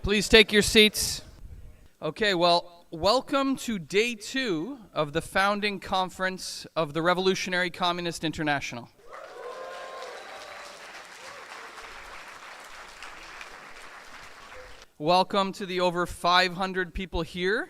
Please take your seats. Okay, well, welcome to day 2 of the founding conference of the Revolutionary Communist International. Welcome to the over 500 people here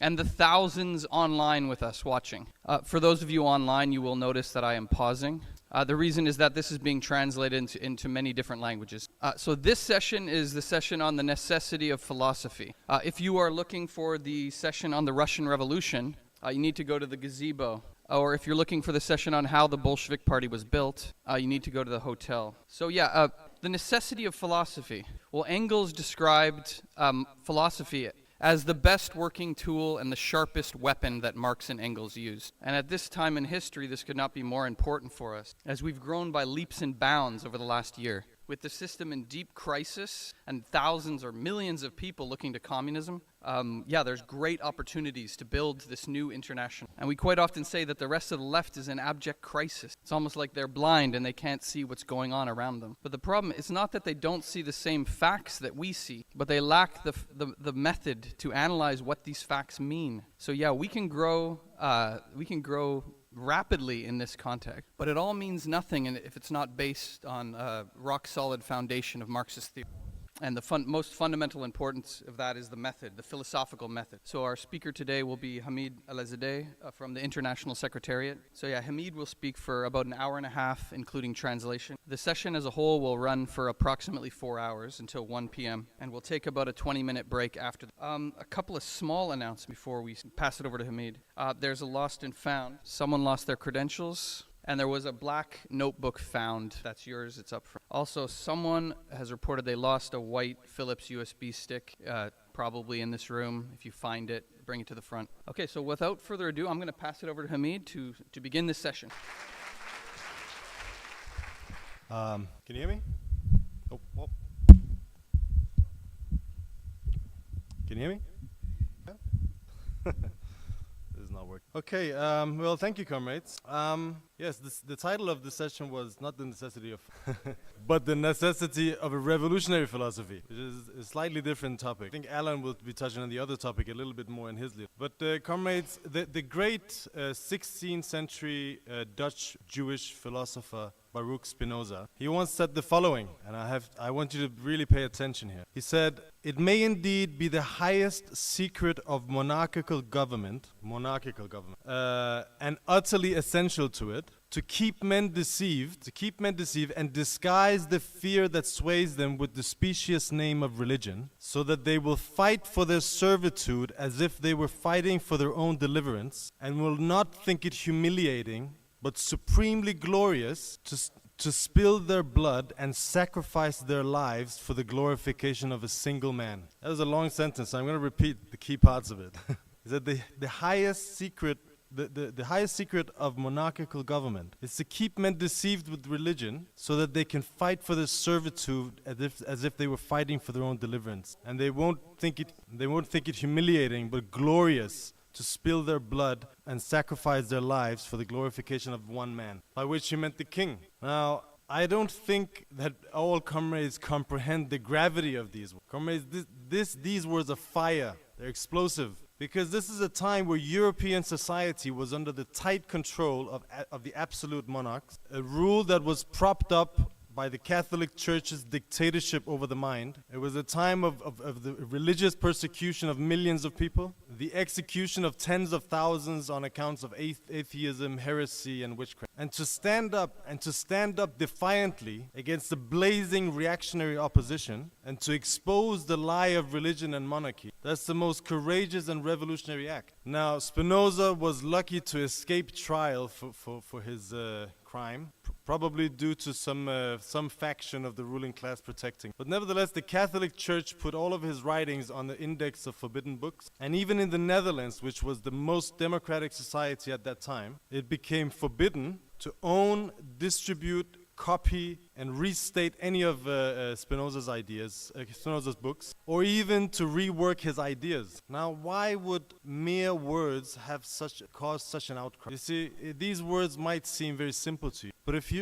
and the thousands online with us watching. For those of you online, you will notice that I am pausing. The reason is that this is being translated into many different languages. So this session is the session on the necessity of philosophy. If you are looking for the session on the Russian Revolution, you need to go to the gazebo. Or if you're looking for the session on how the Bolshevik Party was built, you need to go to the hotel. So the necessity of philosophy. Well, Engels described philosophy as the best working tool and the sharpest weapon that Marx and Engels used. And at this time in history, this could not be more important for us, as we've grown by leaps and bounds over the last year. With the system in deep crisis and thousands or millions of people looking to communism, there's great opportunities to build this new international. And we quite often say that the rest of the left is in abject crisis. It's almost like they're blind and they can't see what's going on around them. But the problem is not that they don't see the same facts that we see, but they lack the method to analyze what these facts mean. So we can grow rapidly in this context, but it all means nothing if it's not based on a rock-solid foundation of Marxist theory. And the most fundamental importance of that is the method, the philosophical method. So our speaker today will be Hamid Alazadeh from the International Secretariat. So Hamid will speak for about an hour and a half, including translation. The session as a whole will run for approximately 4 hours until 1 p.m. and we'll take about a 20-minute break after. A couple of small announcements before we pass it over to Hamid. There's a lost and found. Someone lost their credentials. And there was a black notebook found. That's yours. It's up front. Also, someone has reported they lost a white Philips USB stick, probably in this room. If you find it, bring it to the front. Okay, so without further ado, I'm going to pass it over to Hamid to begin this session. Can you hear me? Oh. Can you hear me? Yeah? This is not working. Okay, well, thank you, comrades. Yes, the title of the session was not the necessity of, but the necessity of a revolutionary philosophy, which is a slightly different topic. I think Alan will be touching on the other topic a little bit more in his list. But comrades, the great 16th century Dutch Jewish philosopher Baruch Spinoza, he once said the following, and I want you to really pay attention here. He said, "It may indeed be the highest secret of monarchical government, and utterly essential to it, to keep men deceived and disguise the fear that sways them with the specious name of religion, so that they will fight for their servitude as if they were fighting for their own deliverance, and will not think it humiliating, but supremely glorious to spill their blood and sacrifice their lives for the glorification of a single man." That was a long sentence, so I'm going to repeat the key parts of it. He said the highest secret of monarchical government is to keep men deceived with religion so that they can fight for their servitude as if they were fighting for their own deliverance. And they won't think it humiliating, but glorious to spill their blood and sacrifice their lives for the glorification of one man, by which he meant the king. Now, I don't think that all comrades comprehend the gravity of these words. Comrades, these words are fire. They're explosive. Because this is a time where European society was under the tight control of the absolute monarchs, a rule that was propped up by the Catholic Church's dictatorship over the mind. It was a time of the religious persecution of millions of people, the execution of tens of thousands on accounts of atheism, heresy, and witchcraft. And to stand up defiantly against the blazing reactionary opposition, and to expose the lie of religion and monarchy, that's the most courageous and revolutionary act. Now, Spinoza was lucky to escape trial for his crime, probably due to some faction of the ruling class protecting. But nevertheless, the Catholic Church put all of his writings on the index of forbidden books. And even in the Netherlands, which was the most democratic society at that time, it became forbidden to own, distribute, copy, and restate any of Spinoza's ideas, Spinoza's books, or even to rework his ideas. Now, why would mere words cause such an outcry? You see, these words might seem very simple to you, but if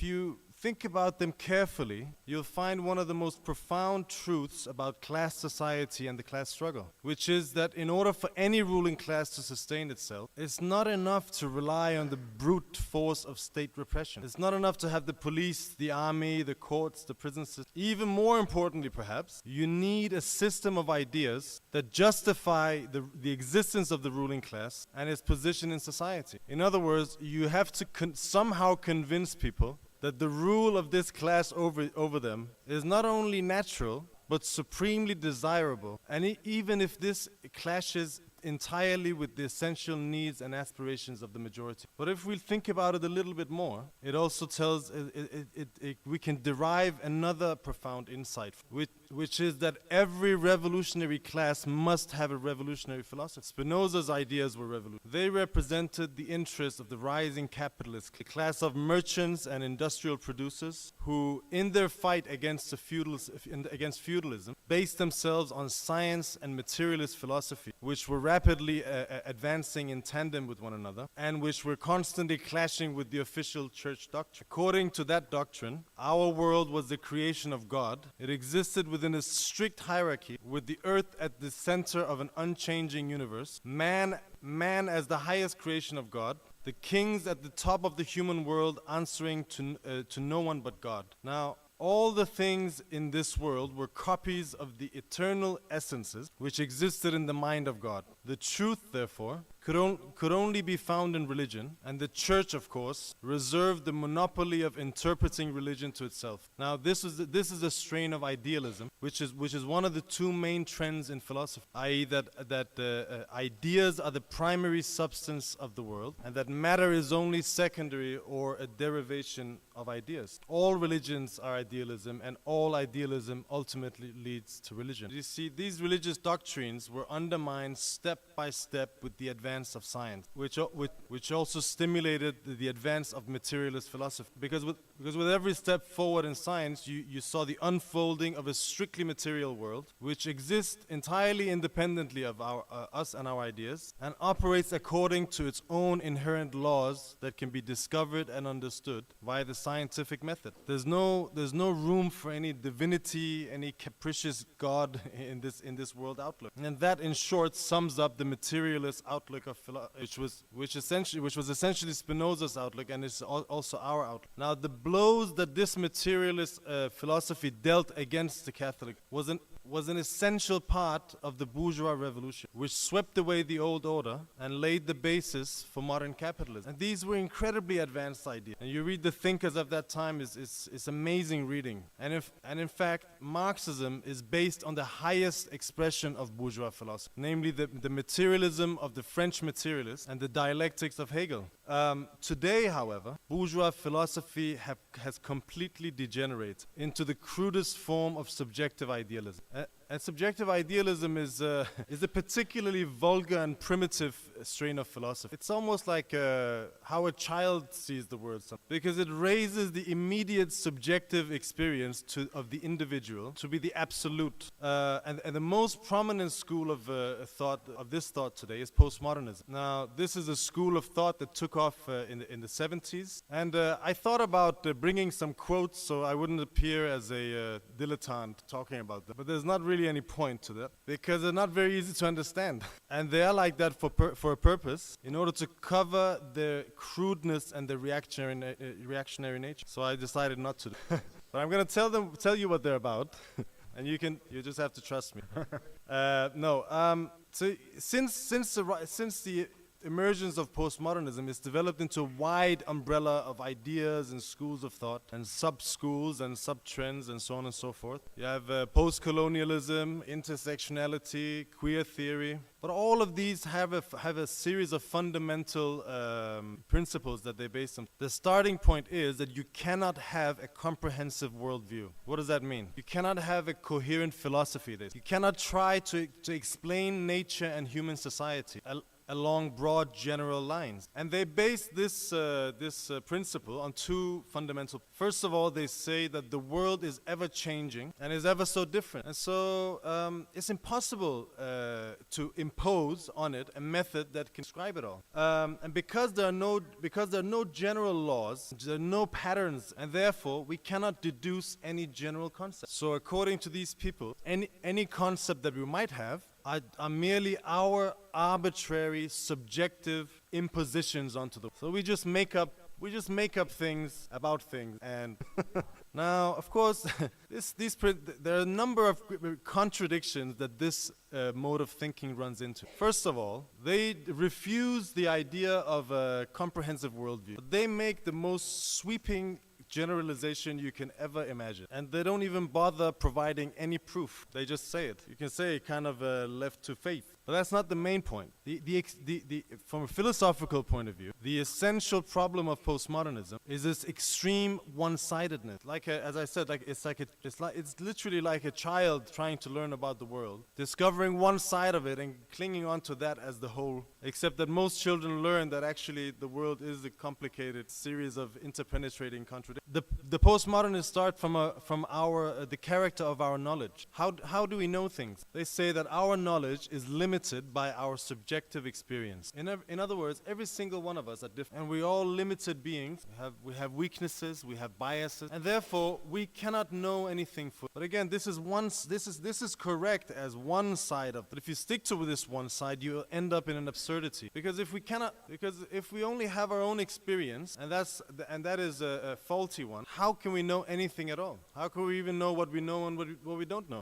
you think about them carefully, you'll find one of the most profound truths about class society and the class struggle, which is that in order for any ruling class to sustain itself, it's not enough to rely on the brute force of state repression. It's not enough to have the police, the army, the courts, the prison system. Even more importantly, perhaps, you need a system of ideas that justify the existence of the ruling class and its position in society. In other words, you have to somehow convince people that the rule of this class over them is not only natural, but supremely desirable. And even if this clashes entirely with the essential needs and aspirations of the majority. But if we think about it a little bit more, it also tells, we can derive another profound insight, which is that every revolutionary class must have a revolutionary philosophy. Spinoza's ideas were revolutionary. They represented the interests of the rising capitalists, a class of merchants and industrial producers who, in their fight against feudalism, based themselves on science and materialist philosophy, which were rapidly advancing in tandem with one another, and which were constantly clashing with the official church doctrine. According to that doctrine, our world was the creation of God. It existed within a strict hierarchy, with the earth at the center of an unchanging universe, man as the highest creation of God, the kings at the top of the human world answering to no one but God. Now, all the things in this world were copies of the eternal essences which existed in the mind of God. The truth, therefore, could only be found in religion, and the church, of course, reserved the monopoly of interpreting religion to itself. Now, this is a strain of idealism, which is one of the two main trends in philosophy, i.e., that ideas are the primary substance of the world, and that matter is only secondary or a derivation of ideas. All religions are idealism, and all idealism ultimately leads to religion. You see, these religious doctrines were undermined step by step with the advance of science, which also stimulated the advance of materialist philosophy. Because with every step forward in science, you saw the unfolding of a strictly material world, which exists entirely independently of us and our ideas, and operates according to its own inherent laws that can be discovered and understood via the scientific method. There's no room for any divinity, any capricious God in this world outlook. And that, in short, sums up the materialist outlook of philosophy, which was essentially Spinoza's outlook, and is also our outlook. Now, the blows that this materialist philosophy dealt against the Catholic was an essential part of the bourgeois revolution, which swept away the old order and laid the basis for modern capitalism. And these were incredibly advanced ideas. And you read the thinkers of that time, it's amazing reading. And in fact, Marxism is based on the highest expression of bourgeois philosophy, namely the materialism of the French materialists and the dialectics of Hegel. Today, however, bourgeois philosophy has completely degenerated into the crudest form of subjective idealism. And subjective idealism is a particularly vulgar and primitive strain of philosophy. It's almost like how a child sees the world, because it raises the immediate subjective experience of the individual to be the absolute. And the most prominent school of this thought today is postmodernism. Now, this is a school of thought that took off in the 70s, and I thought about bringing some quotes so I wouldn't appear as a dilettante talking about them. But there's not really any point to that, because they're not very easy to understand. And they are like that for a purpose, in order to cover their crudeness and their reactionary nature. So I decided not to. But I'm going to tell you what they're about. And you just have to trust me. So since the emergence of postmodernism is developed into a wide umbrella of ideas and schools of thought and sub-schools and sub-trends and so on and so forth. You have post-colonialism, intersectionality, queer theory. But all of these have a series of fundamental principles that they base on. The starting point is that you cannot have a comprehensive worldview. What does that mean? You cannot have a coherent philosophy. You cannot try to explain nature and human society. along broad general lines. And they base this principle on two fundamental. First of all, they say that the world is ever changing and is ever so different. And so it's impossible to impose on it a method that can describe it all. And because there are no general laws, there are no patterns, and therefore we cannot deduce any general concept. So according to these people, any concept that we might have are merely our arbitrary, subjective impositions onto the. So we just make up things about things. And now, of course, there are a number of contradictions that this mode of thinking runs into. First of all, they refuse the idea of a comprehensive worldview. They make the most sweeping generalization you can ever imagine, and they don't even bother providing any proof. They just say it. You can say kind of left to faith, but that's not the main point. From a philosophical point of view, the essential problem of postmodernism is this extreme one-sidedness. As I said, it's literally like a child trying to learn about the world, discovering one side of it and clinging onto that as the whole. Except that most children learn that actually the world is a complicated series of interpenetrating contradictions. The postmodernists start from the character of our knowledge. How do we know things? They say that our knowledge is limited by our subjective experience. In other words, every single one of us are different, and we're all limited beings. We have weaknesses, we have biases, and therefore we cannot know anything fully. But again, this is correct as one side of. But if you stick to this one side, you end up in an absurdity. Because if we only have our own experience, and that is a faulty one, how can we know anything at all? How can we even know what we know and what we don't know?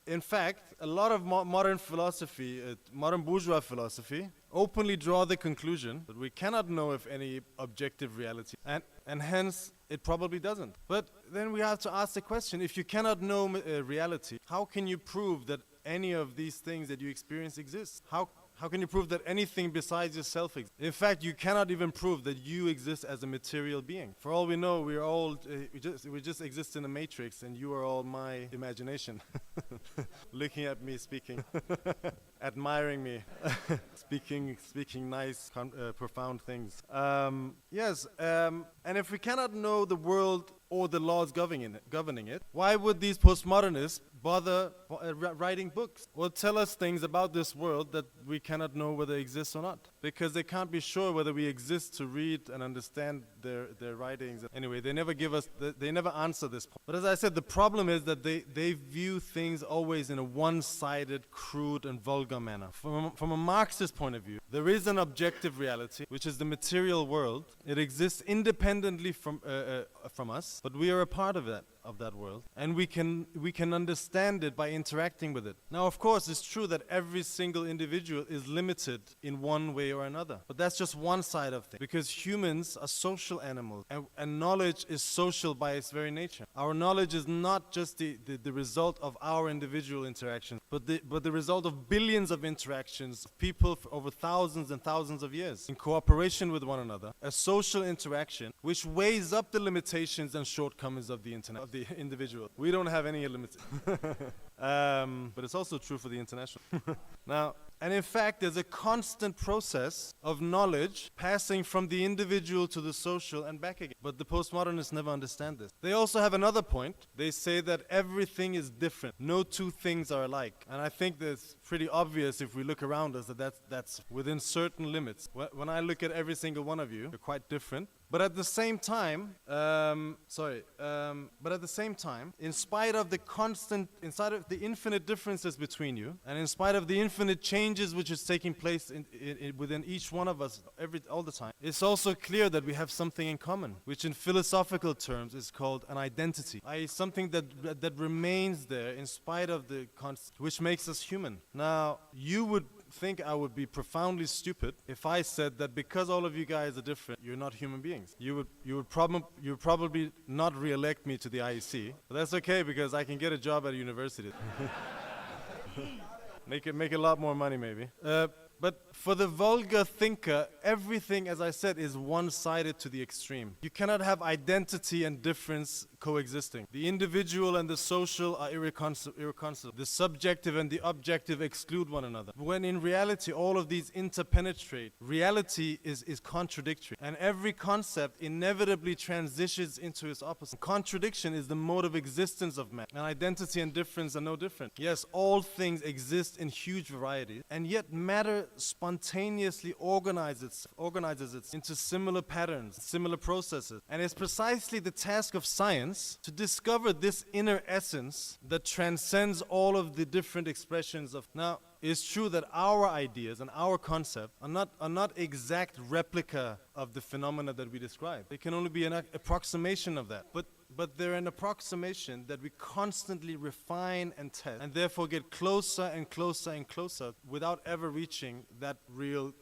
In fact, a lot of modern philosophy, modern bourgeois philosophy, openly draw the conclusion that we cannot know of any objective reality, and hence it probably doesn't. But then we have to ask the question, if you cannot know reality, how can you prove that any of these things that you experience exist? How can you prove that anything besides yourself exists? In fact, you cannot even prove that you exist as a material being. For all we know, we just exist in a matrix, and you are all my imagination. Looking at me, speaking, admiring me, speaking nice, profound things. Yes, and if we cannot know the world or the laws governing it, why would these postmodernists bother writing books or tell us things about this world that we cannot know whether it exists or not? Because they can't be sure whether we exist to read and understand their writings. Anyway, they never answer this point. But as I said, the problem is that they view things always in a one-sided, crude, and vulgar manner. From a Marxist point of view, there is an objective reality, which is the material world. It exists independently from us, but we are a part of that world, and we can understand it by interacting with it. Now, of course, it's true that every single individual is limited in one way or another, but that's just one side of things, because humans are social animals, and knowledge is social by its very nature. Our knowledge is not just the result of our individual interactions, but the result of billions of interactions of people for over thousands and thousands of years in cooperation with one another, a social interaction which weighs up the limitations and shortcomings of the internet, of the individual. We don't have any limits. But it's also true for the international. Now, and in fact, there's a constant process of knowledge passing from the individual to the social and back again. But the postmodernists never understand this. They also have another point. They say that everything is different. No two things are alike. And I think that's pretty obvious if we look around us that that's within certain limits. When I look at every single one of you, you're quite different. But at the same time, in spite of the infinite differences between you, and in spite of the infinite changes which is taking place within each one of us all the time, it's also clear that we have something in common, which in philosophical terms is called an identity, i.e. something that remains there in spite of the constant, which makes us human. Now, you would think I would be profoundly stupid if I said that because all of you guys are different, you're not human beings. You would probably not re-elect me to the IEC, but that's okay because I can get a job at a university. Make a lot more money maybe. But for the vulgar thinker, everything, as I said, is one-sided to the extreme. You cannot have identity and difference coexisting. The individual and the social are irreconcilable. The subjective and the objective exclude one another. When in reality, all of these interpenetrate. Reality is contradictory. And every concept inevitably transitions into its opposite. Contradiction is the mode of existence of man. And identity and difference are no different. Yes, all things exist in huge varieties, and yet matter spontaneously organizes it into similar patterns, similar processes. And it's precisely the task of science to discover this inner essence that transcends all of the different expressions of. Now, it's true that our ideas and our concept are not exact replica of the phenomena that we describe. They can only be an approximation of that. But they're an approximation that we constantly refine and test, and therefore get closer and closer and closer without ever reaching that real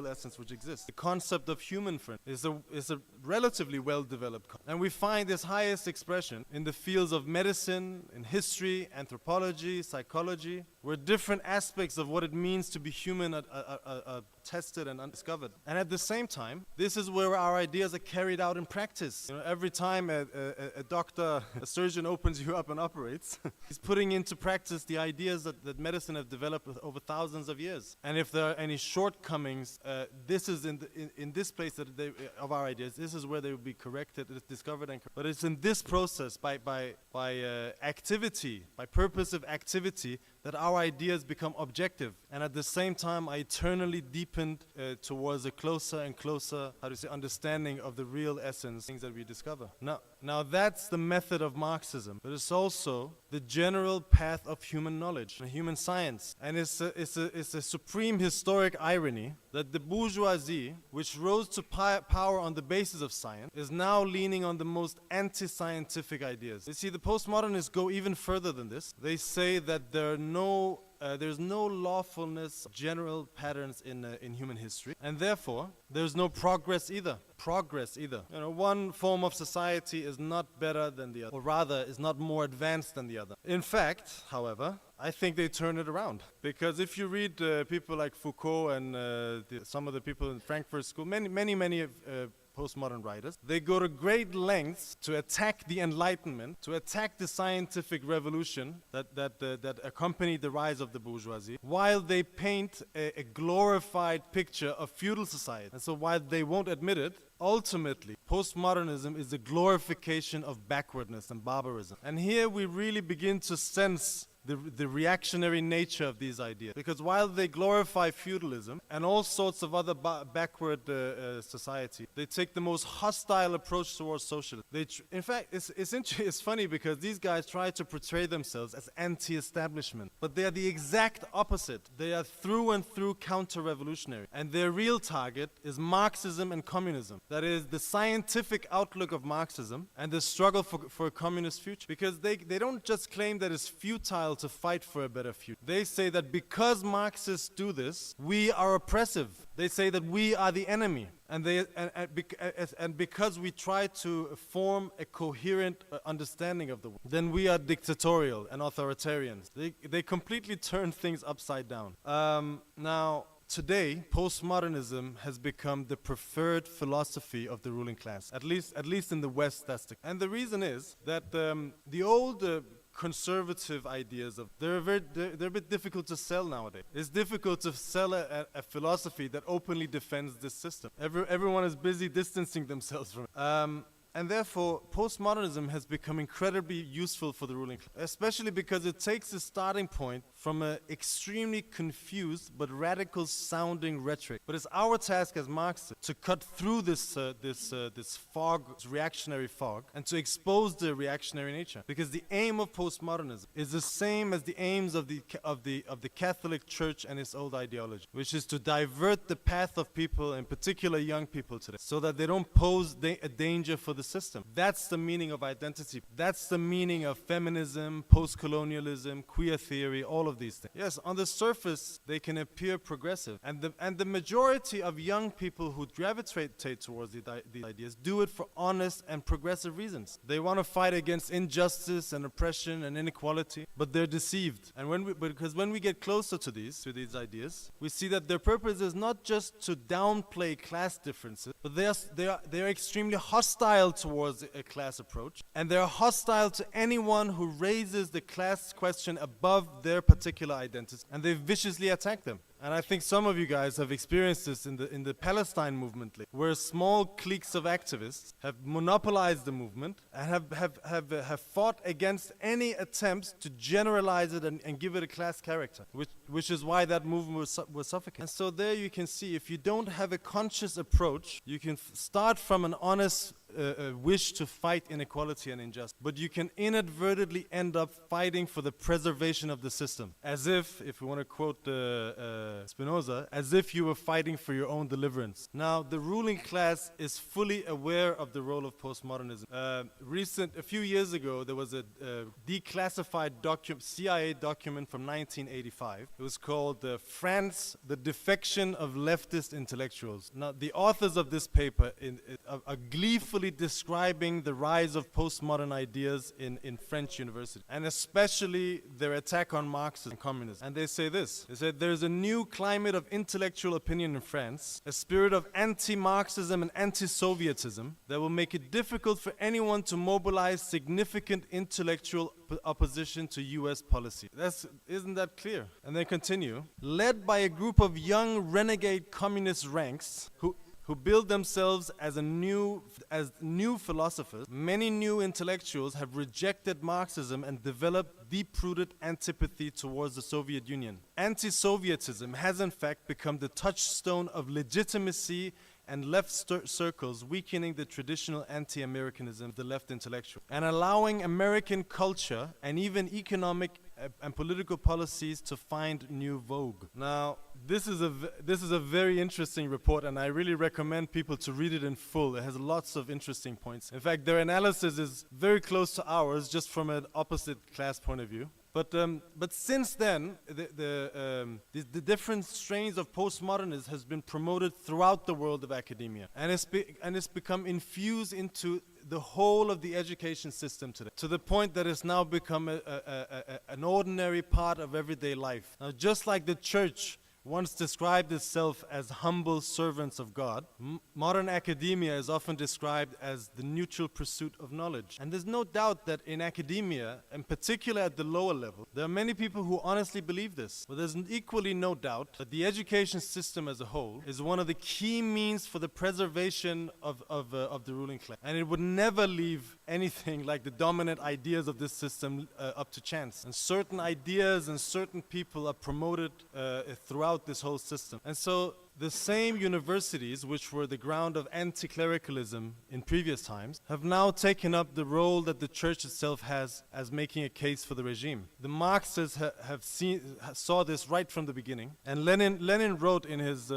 essence which exists. The concept of human friend is a relatively well-developed concept. And we find this highest expression in the fields of medicine, in history, anthropology, psychology, where different aspects of what it means to be human are tested and undiscovered. And at the same time, this is where our ideas are carried out in practice. Every time a doctor, a surgeon opens you up and operates, he's putting into practice the ideas that medicine have developed over thousands of years. And if there are any shortcomings, this is in this place of our ideas. This is where they will be corrected, discovered, but it's in this process by activity, by purposive activity, that our ideas become objective, and at the same time are eternally deepened towards a closer and closer, understanding of the real essence, things that we discover. Now that's the method of Marxism, but it's also the general path of human knowledge and human science. And it's a supreme historic irony that the bourgeoisie, which rose to power on the basis of science, is now leaning on the most anti-scientific ideas. You see, the postmodernists go even further than this. They say that there's no lawfulness, general patterns in human history, and therefore there's no progress either. One form of society is not better than the other, or rather is not more advanced than the other. In fact, however, I think they turn it around, because if you read people like Foucault and some of the people in Frankfurt School, many postmodern writers, they go to great lengths to attack the Enlightenment, to attack the scientific revolution that accompanied the rise of the bourgeoisie, while they paint a glorified picture of feudal society. And so while they won't admit it, ultimately, postmodernism is a glorification of backwardness and barbarism. And here we really begin to sense the reactionary nature of these ideas. Because while they glorify feudalism and all sorts of other backward society, they take the most hostile approach towards socialism. In fact, it's funny because these guys try to portray themselves as anti-establishment, but they are the exact opposite. They are through and through counter-revolutionary. And their real target is Marxism and communism. That is, the scientific outlook of Marxism and the struggle for a communist future. Because they don't just claim that it's futile to fight for a better future. They say that because Marxists do this, we are oppressive. They say that we are the enemy. And because we try to form a coherent understanding of the world, then we are dictatorial and authoritarians. They completely turn things upside down. Now, today, postmodernism has become the preferred philosophy of the ruling class. At least in the West, that's the. And the reason is that the old conservative ideas they're a bit difficult to sell nowadays. It's difficult to sell a philosophy that openly defends this system. Everyone is busy distancing themselves from it. And therefore, postmodernism has become incredibly useful for the ruling class, especially because it takes a starting point from an extremely confused but radical sounding rhetoric. But it's our task as Marxists to cut through this fog, this reactionary fog, and to expose the reactionary nature. Because the aim of postmodernism is the same as the aims of the Catholic Church and its old ideology, which is to divert the path of people, in particular young people today, so that they don't pose a danger for the system. That's the meaning of identity. That's the meaning of feminism, post-colonialism, queer theory, all of these things. Yes, on the surface, they can appear progressive. And the majority of young people who gravitate towards these ideas do it for honest and progressive reasons. They want to fight against injustice and oppression and inequality, but they're deceived. And because when we get closer to these ideas, we see that their purpose is not just to downplay class differences, but they are extremely hostile hostile towards a class approach, and they're hostile to anyone who raises the class question above their particular identity, and they viciously attack them. And I think some of you guys have experienced this in the Palestine movement, where small cliques of activists have monopolized the movement and have fought against any attempts to generalize it and give it a class character, which is why that movement was suffocated. And so there you can see, if you don't have a conscious approach, you can start from an honest wish to fight inequality and injustice, but you can inadvertently end up fighting for the preservation of the system, as if we want to quote Spinoza, as if you were fighting for your own deliverance. Now, the ruling class is fully aware of the role of postmodernism. A few years ago, there was a declassified CIA document from 1985. It was called France, the Defection of Leftist Intellectuals. Now, the authors of this paper are gleefully describing the rise of postmodern ideas in French universities, and especially their attack on Marxism and communism. And they say this: they said, "There's a new climate of intellectual opinion in France, a spirit of anti-Marxism and anti-Sovietism that will make it difficult for anyone to mobilize significant intellectual opposition to US policy." Isn't that clear? And they continue, "Led by a group of young renegade communist ranks who build themselves as new philosophers, many new intellectuals have rejected Marxism and developed deep-rooted antipathy towards the Soviet Union. Anti-Sovietism has in fact become the touchstone of legitimacy and left circles, weakening the traditional anti-Americanism of the left intellectual, and allowing American culture and even economic and political policies to find new vogue." Now, this is a very interesting report, and I really recommend people to read it in full. It has lots of interesting points. In fact, their analysis is very close to ours, just from an opposite class point of view. But since then, the different strains of postmodernism has been promoted throughout the world of academia, and it's become infused into the whole of the education system today, to the point that it's now become an ordinary part of everyday life. Now, just like the church once described itself as humble servants of God, modern academia is often described as the neutral pursuit of knowledge. And there's no doubt that in academia, in particular at the lower level, there are many people who honestly believe this. But there's equally no doubt that the education system as a whole is one of the key means for the preservation of the ruling class. And it would never leave anything like the dominant ideas of this system up to chance. And certain ideas and certain people are promoted throughout this whole system. And so the same universities which were the ground of anti-clericalism in previous times have now taken up the role that the church itself has as making a case for the regime. The Marxists saw this right from the beginning, and Lenin wrote in his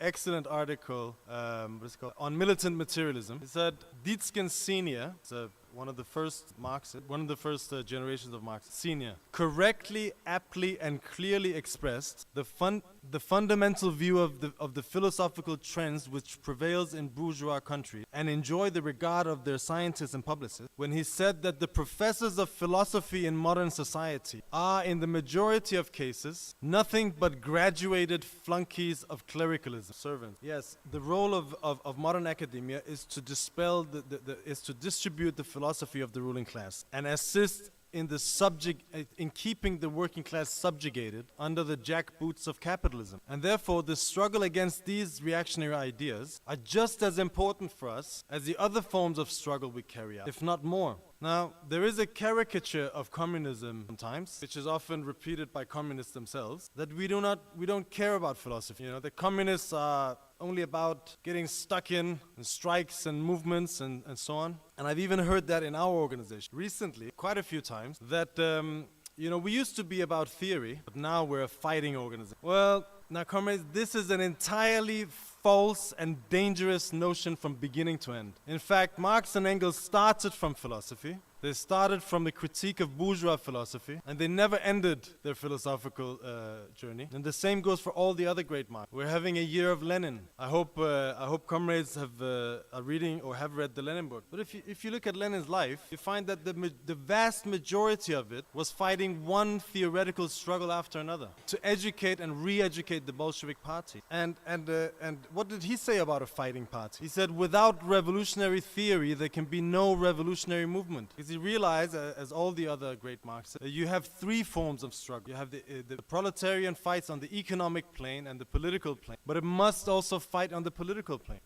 excellent article on militant materialism, he said, Ditskin Senior, one of the first Marxists, one of the first generations of Marxists, Senior, correctly, aptly, and clearly expressed the fundamental view of the philosophical trends which prevails in bourgeois countries and enjoy the regard of their scientists and publicists when he said that the professors of philosophy in modern society are, in the majority of cases, nothing but graduated flunkies of clericalism. Servants. Yes, the role of modern academia is to dispel is to distribute the philosophy of the ruling class and assist in keeping the working class subjugated under the jackboots of capitalism. And therefore, the struggle against these reactionary ideas are just as important for us as the other forms of struggle we carry out, if not more. Now, there is a caricature of communism sometimes, which is often repeated by communists themselves, that we don't care about philosophy. You know, the communists are only about getting stuck in strikes and movements and so on. And I've even heard that in our organization recently, quite a few times, that we used to be about theory, but now we're a fighting organization. Well, now comrades, this is an entirely false and dangerous notion from beginning to end. In fact, Marx and Engels started from philosophy, They started from a critique of bourgeois philosophy, and they never ended their philosophical journey. And the same goes for all the other great Marxists. We're having a year of Lenin. I hope comrades are reading or have read the Lenin book. But if you look at Lenin's life, you find that the vast majority of it was fighting one theoretical struggle after another to educate and re-educate the Bolshevik party. And what did he say about a fighting party? He said, without revolutionary theory, there can be no revolutionary movement. Because he realized, as all the other great Marxists, you have three forms of struggle. You have the proletarian fights on the economic plane and the political plane, but it must also fight on the political plane.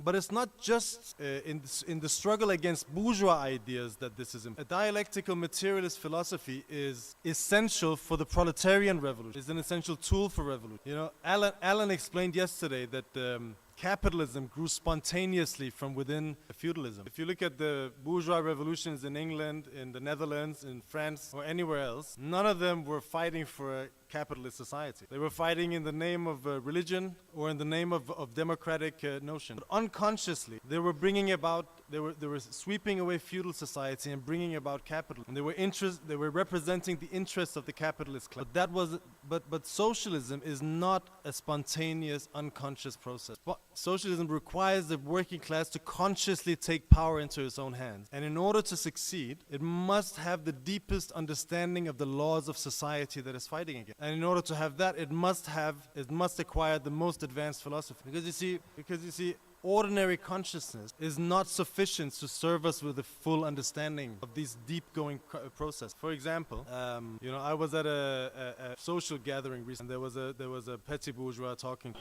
But it's not just in the struggle against bourgeois ideas that this is important. A dialectical materialist philosophy is essential for the proletarian revolution. It's an essential tool for revolution. You know, Alan explained yesterday that capitalism grew spontaneously from within feudalism. If you look at the bourgeois revolutions in England, in the Netherlands, in France, or anywhere else, none of them were fighting for a capitalist society. They were fighting in the name of religion or in the name of democratic notion. But unconsciously, they were sweeping away feudal society and bringing about capitalism. And they were representing the interests of the capitalist class. But socialism is not a spontaneous, unconscious process. Socialism requires the working class to consciously take power into its own hands. And in order to succeed, it must have the deepest understanding of the laws of society that it's fighting against. And in order to have that, it must acquire the most advanced philosophy. Because you see, ordinary consciousness is not sufficient to serve us with a full understanding of these deep-going processes. For example, I was at a social gathering recently. There was a petty bourgeois talking,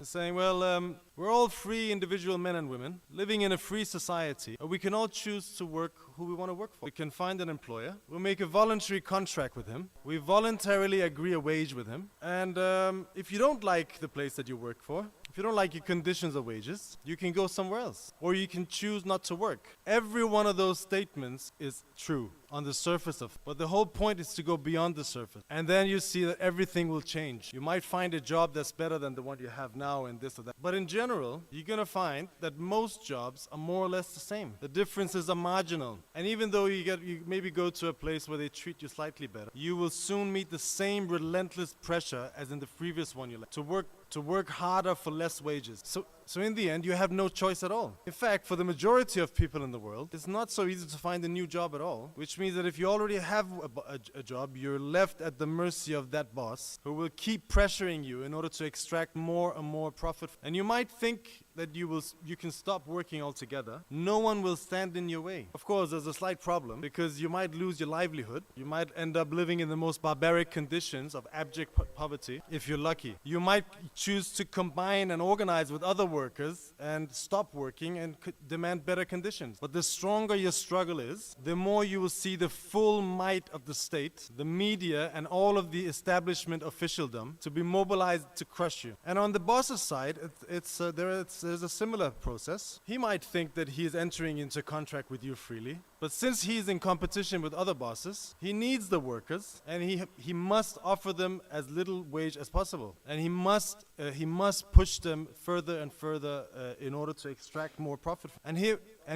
saying, "Well, we're all free individual men and women living in a free society. We can all choose to work who we want to work for. We can find an employer. We'll make a voluntary contract with him. We voluntarily agree a wage with him. And if you don't like the place that you work for, if you don't like your conditions of wages, you can go somewhere else. Or you can choose not to work." Every one of those statements is true on the surface of it. But the whole point is to go beyond the surface. And then you see that everything will change. You might find a job that's better than the one you have now and this or that. But in general, you're going to find that most jobs are more or less the same. The differences are marginal. And even though you maybe go to a place where they treat you slightly better, you will soon meet the same relentless pressure as in the previous one you left. To work harder for less wages. So in the end, you have no choice at all. In fact, for the majority of people in the world, it's not so easy to find a new job at all, which means that if you already have a job, you're left at the mercy of that boss who will keep pressuring you in order to extract more and more profit. And you might think that you can stop working altogether. No one will stand in your way. Of course, there's a slight problem because you might lose your livelihood. You might end up living in the most barbaric conditions of abject poverty if you're lucky. You might choose to combine and organize with other workers and stop working and demand better conditions. But the stronger your struggle is, the more you will see the full might of the state, the media, and all of the establishment officialdom to be mobilized to crush you. And on the boss's side, there's a similar process. He might think that he is entering into contract with you freely, but since he's in competition with other bosses, he needs the workers, and he must offer them as little wage as possible, and he must push them further and further in order to extract more profit. And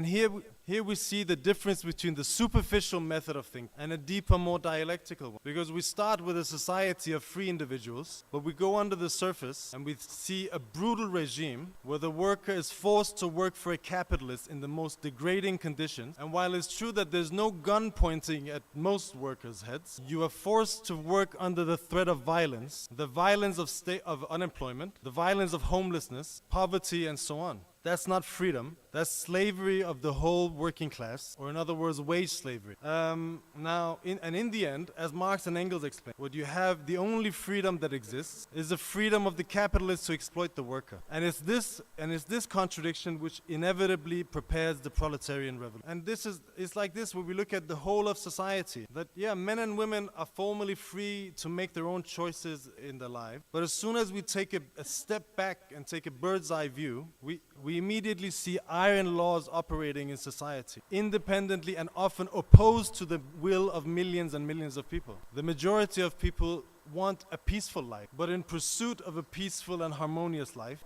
here we see the difference between the superficial method of thinking and a deeper, more dialectical one. Because we start with a society of free individuals, but we go under the surface and we see a brutal regime where the worker is forced to work for a capitalist in the most degrading conditions. And while it's true that there's no gun pointing at most workers' heads, you are forced to work under the threat of violence, the violence of unemployment, the violence of homelessness, poverty, and so on. That's not freedom. That's slavery of the whole working class, or in other words, wage slavery. In the end, as Marx and Engels explain, what you have, the only freedom that exists is the freedom of the capitalist to exploit the worker. And it's this contradiction which inevitably prepares the proletarian revolution. And it's like this where we look at the whole of society. That men and women are formally free to make their own choices in their life. But as soon as we take a step back and take a bird's eye view, we immediately see iron laws operating in society, independently and often opposed to the will of millions and millions of people. The majority of people want a peaceful life, but in pursuit of a peaceful and harmonious life,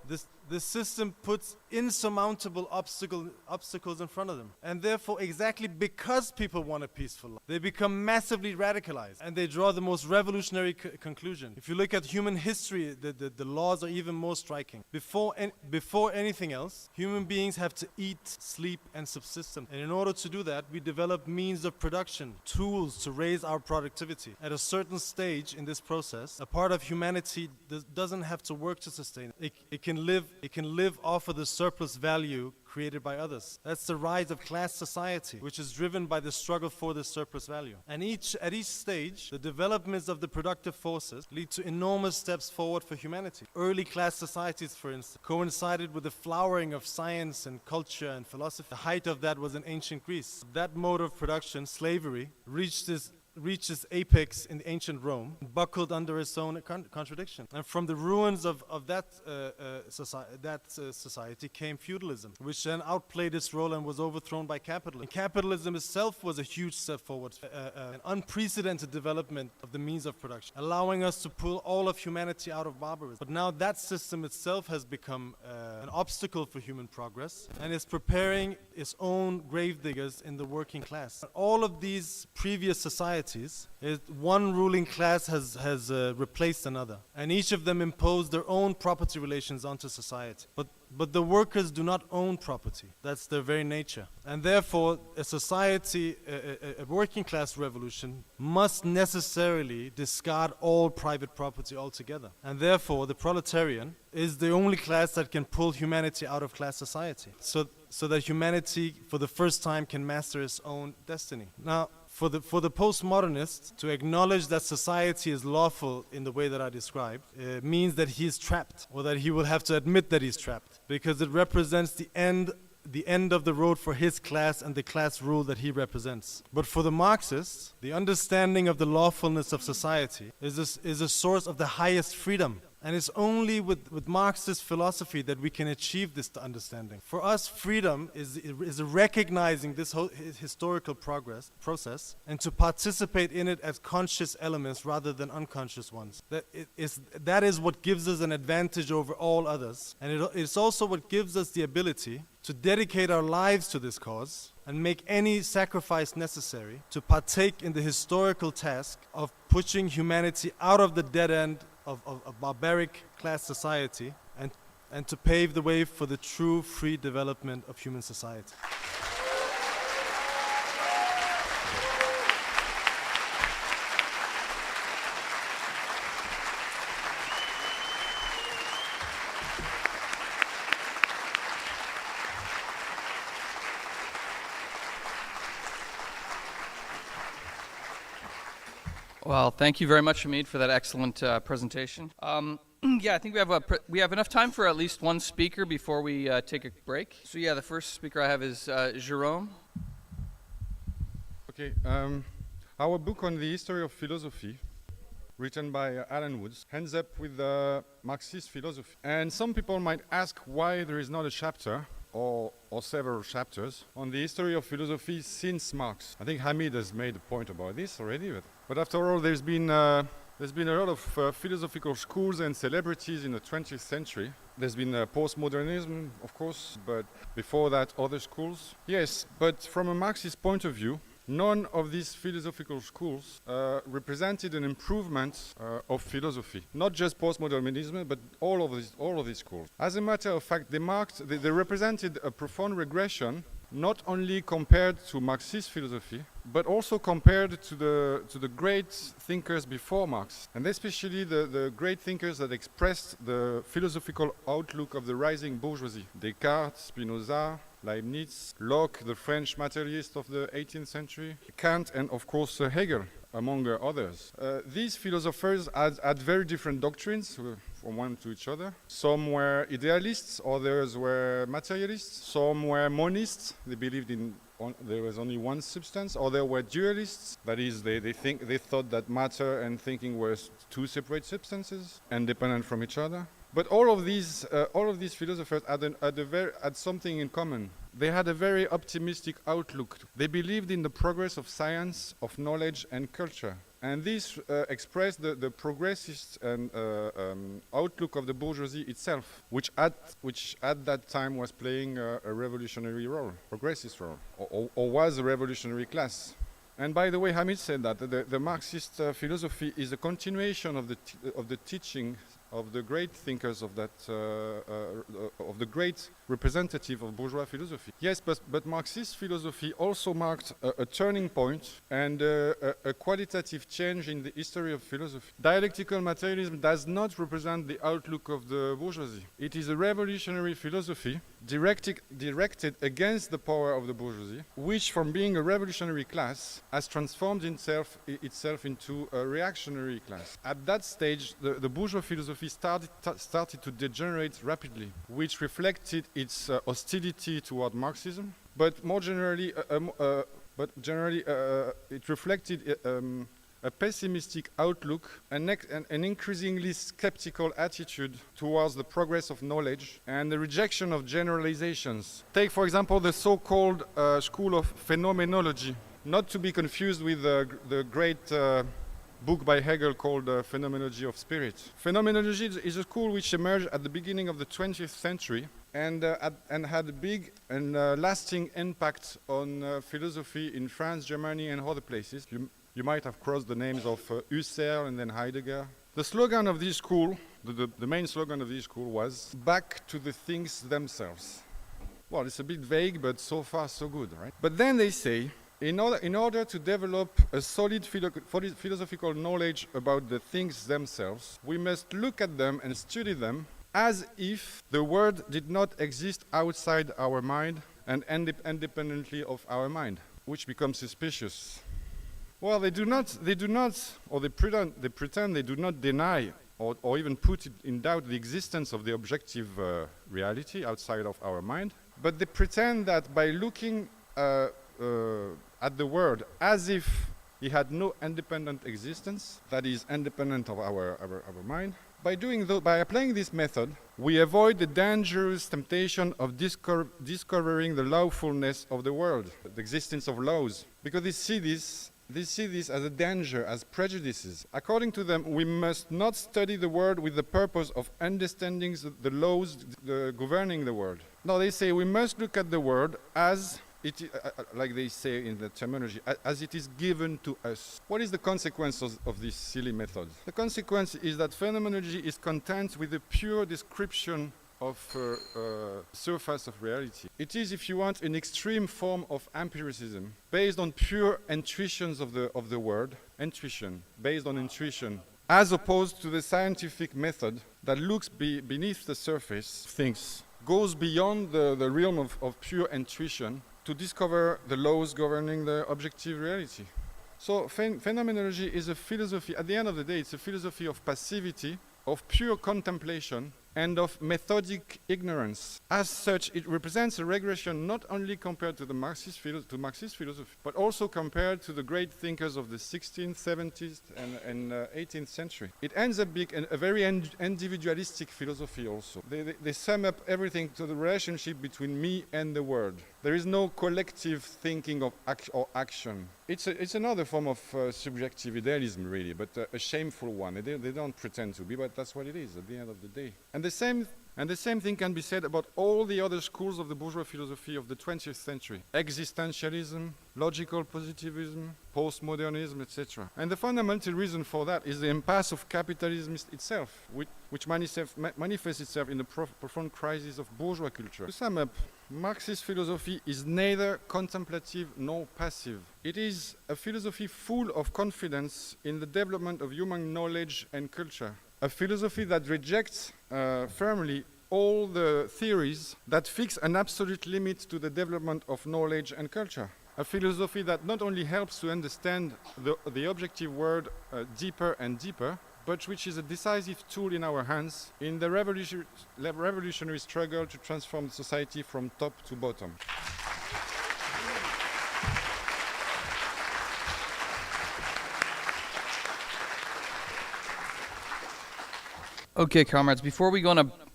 the system puts insurmountable obstacles in front of them. And therefore, exactly because people want a peaceful life, they become massively radicalized and they draw the most revolutionary conclusion. If you look at human history, the laws are even more striking. Before anything else, human beings have to eat, sleep, and subsist. And in order to do that, we develop means of production, tools to raise our productivity. At a certain stage in this process, a part of humanity doesn't have to work to sustain it. It can live off of the surplus value created by others. That's the rise of class society, which is driven by the struggle for this surplus value. And at each stage, the developments of the productive forces lead to enormous steps forward for humanity. Early class societies, for instance, coincided with the flowering of science and culture and philosophy. The height of that was in ancient Greece. That mode of production, slavery, reached its apex in ancient Rome, buckled under its own contradiction. And from the ruins of that society came feudalism, which then outplayed its role and was overthrown by capitalism. And capitalism itself was a huge step forward, an unprecedented development of the means of production, allowing us to pull all of humanity out of barbarism. But now that system itself has become an obstacle for human progress and is preparing its own gravediggers in the working class. All of these previous societies, one ruling class has replaced another, and each of them imposed their own property relations onto society. But the workers do not own property. That's their very nature. And therefore, a society, a working class revolution, must necessarily discard all private property altogether. And therefore, the proletarian is the only class that can pull humanity out of class society, so that humanity, for the first time, can master its own destiny. Now, for the postmodernist, to acknowledge that society is lawful in the way that I described means that he is trapped, or that he will have to admit that he's trapped, because it represents the end of the road for his class and the class rule that he represents. But for the Marxists, the understanding of the lawfulness of society is a source of the highest freedom. And it's only with Marxist philosophy that we can achieve this understanding. For us, freedom is recognizing this whole historical process and to participate in it as conscious elements rather than unconscious ones. That is what gives us an advantage over all others. And it's also what gives us the ability to dedicate our lives to this cause and make any sacrifice necessary to partake in the historical task of pushing humanity out of the dead end of barbaric class society and to pave the way for the true free development of human society. Well, thank you very much, Hamid, for that excellent presentation. Yeah, I think we have enough time for at least one speaker before we take a break. So yeah, the first speaker I have is Jérôme. Okay, our book on the history of philosophy, written by Alan Woods, ends up with Marxist philosophy. And some people might ask why there is not a chapter or several chapters on the history of philosophy since Marx. I think Hamid has made a point about this already, but after all, there's been a lot of philosophical schools and celebrities in the 20th century. There's been postmodernism, of course, but before that, other schools. Yes, but from a Marxist point of view, none of these philosophical schools represented an improvement of philosophy. Not just postmodernism, but all of these schools. As a matter of fact, they represented a profound regression, not only compared to Marxist philosophy, but also compared to the great thinkers before Marx, and especially the great thinkers that expressed the philosophical outlook of the rising bourgeoisie. Descartes, Spinoza, Leibniz, Locke, the French materialist of the 18th century, Kant, and of course Hegel, among others. These philosophers had very different doctrines from one to each other. Some were idealists, others were materialists, some were monists, they believed there was only one substance, or there were dualists, that is, they thought that matter and thinking were two separate substances, independent from each other. But all of these philosophers had something in common. They had a very optimistic outlook. They believed in the progress of science, of knowledge and culture. And this expressed the progressist and outlook of the bourgeoisie itself, which at that time was playing a revolutionary role, progressist role, or was a revolutionary class. And by the way, Hamid said that the Marxist philosophy is a continuation of the teaching of the great thinkers of that of the great representative of bourgeois philosophy. Yes, but Marxist philosophy also marked a turning point and a qualitative change in the history of philosophy. Dialectical materialism does not represent the outlook of the bourgeoisie. It is a revolutionary philosophy directed against the power of the bourgeoisie, which from being a revolutionary class has transformed itself into a reactionary class. At that stage, the bourgeois philosophy started to degenerate rapidly, which reflected its hostility toward Marxism, but more generally, it reflected a pessimistic outlook, an increasingly skeptical attitude towards the progress of knowledge, and the rejection of generalizations. Take, for example, the so-called school of phenomenology, not to be confused with the great book by Hegel called Phenomenology of Spirit. Phenomenology is a school which emerged at the beginning of the 20th century and had a big and lasting impact on philosophy in France, Germany, and other places. You might have crossed the names of Husserl and then Heidegger. The slogan of this school, the main slogan of this school was, "Back to the things themselves." Well, it's a bit vague, but so far so good, right? But then they say, in order to develop a solid philosophical knowledge about the things themselves, we must look at them and study them as if the world did not exist outside our mind and independently of our mind, which becomes suspicious. Well, they pretend they do not deny or even put in doubt the existence of the objective reality outside of our mind, but they pretend that by looking at the world as if it had no independent existence, that is independent of our mind, by applying this method, we avoid the dangerous temptation of discovering the lawfulness of the world, the existence of laws, because they see this as a danger, as prejudices. According to them, we must not study the world with the purpose of understanding the laws governing the world. No, they say we must look at the world as it, like they say in the terminology, as it is given to us. What is the consequence of this silly method? The consequence is that phenomenology is content with a pure description of surface of reality. It is, if you want, an extreme form of empiricism based on pure intuitions of the world, based on intuition, as opposed to the scientific method that looks beneath the surface of things, goes beyond the realm of pure intuition to discover the laws governing the objective reality. So phenomenology is a philosophy, at the end of the day, it's a philosophy of passivity, of pure contemplation, and of methodic ignorance. As such, it represents a regression not only compared to the Marxist philosophy, but also compared to the great thinkers of the 16th, 17th, and 18th century. It ends up being a very individualistic philosophy also. They sum up everything to the relationship between me and the world. There is no collective thinking of action. It's another form of subjective idealism, really, but a shameful one. They don't pretend to be, but that's what it is at the end of the day. And the same thing can be said about all the other schools of the bourgeois philosophy of the 20th century. Existentialism, logical positivism, postmodernism, etc. And the fundamental reason for that is the impasse of capitalism itself, which manifests itself in the profound crisis of bourgeois culture. To sum up, Marxist philosophy is neither contemplative nor passive. It is a philosophy full of confidence in the development of human knowledge and culture. A philosophy that rejects firmly all the theories that fix an absolute limit to the development of knowledge and culture. A philosophy that not only helps to understand the objective world deeper and deeper, but which is a decisive tool in our hands in the revolutionary struggle to transform society from top to bottom. Okay, comrades, before we go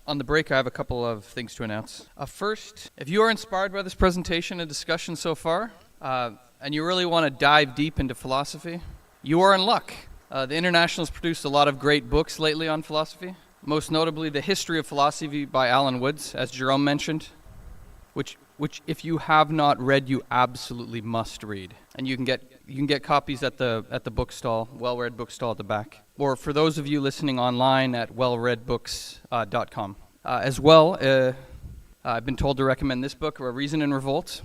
on the break, I have a couple of things to announce. First, if you are inspired by this presentation and discussion so far, and you really want to dive deep into philosophy, You are in luck. The International has produced a lot of great books lately on philosophy, most notably The History of Philosophy by Alan Woods, as Jerome mentioned, which if you have not read, you absolutely must read. And you can get copies at the bookstall, Well-Read Bookstall at the back. Or for those of you listening online at wellreadbooks.com. As well, I've been told to recommend this book, Reason and Revolt,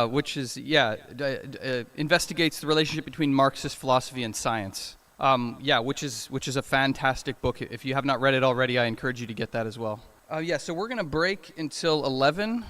which is, investigates the relationship between Marxist philosophy and science. Which is a fantastic book. If you have not read it already, I encourage you to get that as well. So we're going to break until 11.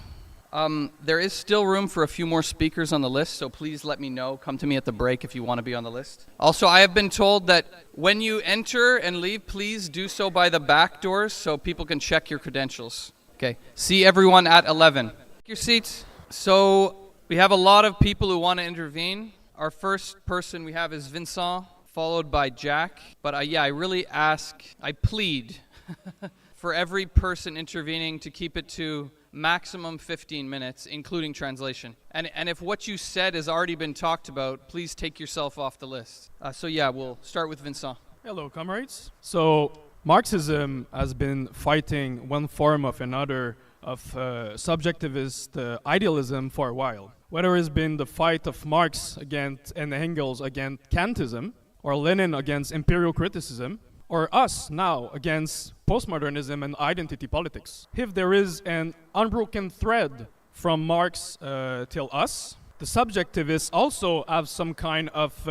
There is still room for a few more speakers on the list, so please let me know. Come to me at the break if you want to be on the list. Also, I have been told that when you enter and leave, please do so by the back doors so people can check your credentials. Okay, see everyone at 11. Take your seats. So we have a lot of people who want to intervene. Our first person we have is Vincent, followed by Jack. But I plead for every person intervening to keep it to maximum 15 minutes, including translation. And if what you said has already been talked about, please take yourself off the list. We'll start with Vincent. Hello, comrades. So Marxism has been fighting one form of another of subjectivist idealism for a while. Whether it's been the fight of Marx against and Engels against Kantism, or Lenin against imperial criticism, or us now against postmodernism and identity politics. If there is an unbroken thread from Marx till us, the subjectivists also have some kind of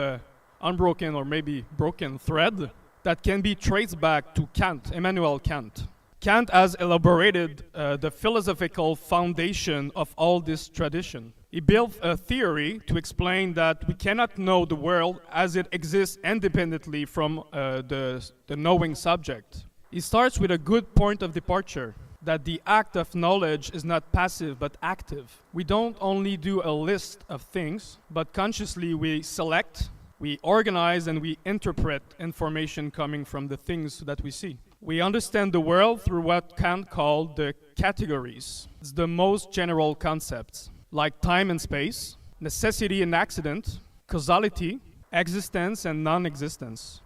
unbroken or maybe broken thread that can be traced back to Kant, Immanuel Kant. Kant has elaborated the philosophical foundation of all this tradition. He built a theory to explain that we cannot know the world as it exists independently from the knowing subject. He starts with a good point of departure, that the act of knowledge is not passive but active. We don't only do a list of things, but consciously we select, we organize, and we interpret information coming from the things that we see. We understand the world through what Kant called the categories. It's the most general concepts, like time and space, necessity and accident, causality, existence and non-existence.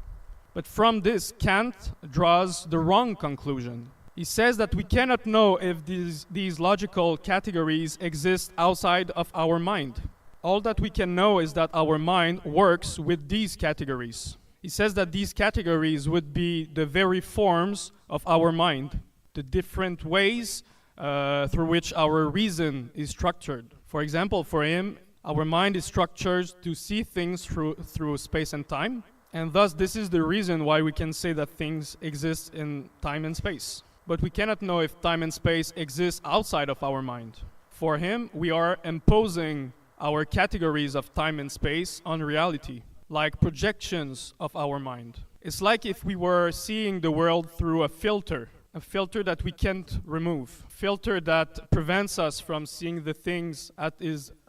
But from this, Kant draws the wrong conclusion. He says that we cannot know if these logical categories exist outside of our mind. All that we can know is that our mind works with these categories. He says that these categories would be the very forms of our mind, the different ways through which our reason is structured. For example, for him, our mind is structured to see things through space and time, and thus this is the reason why we can say that things exist in time and space. But we cannot know if time and space exist outside of our mind. For him, we are imposing our categories of time and space on reality, like projections of our mind. It's like if we were seeing the world through a filter that we can't remove, filter that prevents us from seeing the things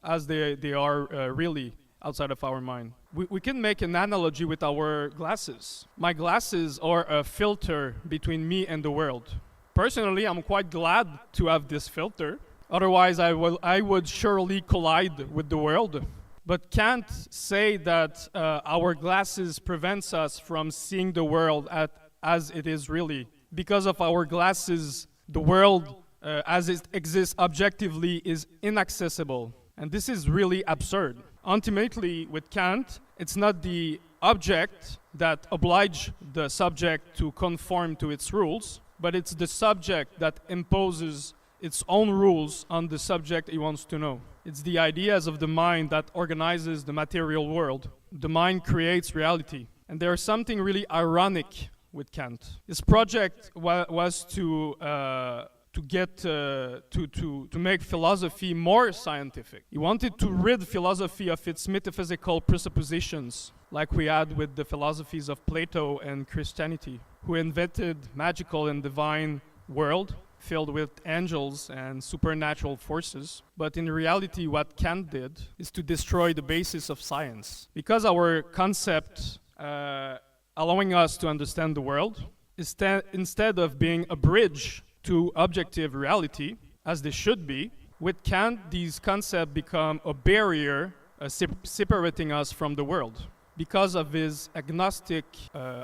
as they are really outside of our mind. We can make an analogy with our glasses. My glasses are a filter between me and the world. Personally, I'm quite glad to have this filter. Otherwise, I would surely collide with the world. But can't say that our glasses prevents us from seeing the world as it is really. Because of our glasses, the world as it exists objectively is inaccessible. And this is really absurd. Ultimately, with Kant, it's not the object that oblige the subject to conform to its rules, but it's the subject that imposes its own rules on the subject he wants to know. It's the ideas of the mind that organizes the material world. The mind creates reality. And there's something really ironic with Kant. His project was to make philosophy more scientific. He wanted to rid philosophy of its metaphysical presuppositions, like we had with the philosophies of Plato and Christianity, who invented magical and divine world filled with angels and supernatural forces. But in reality, what Kant did is to destroy the basis of science. Because our concept allowing us to understand the world, instead of being a bridge to objective reality, as they should be, with Kant, these concepts become a barrier separating us from the world. because of his agnostic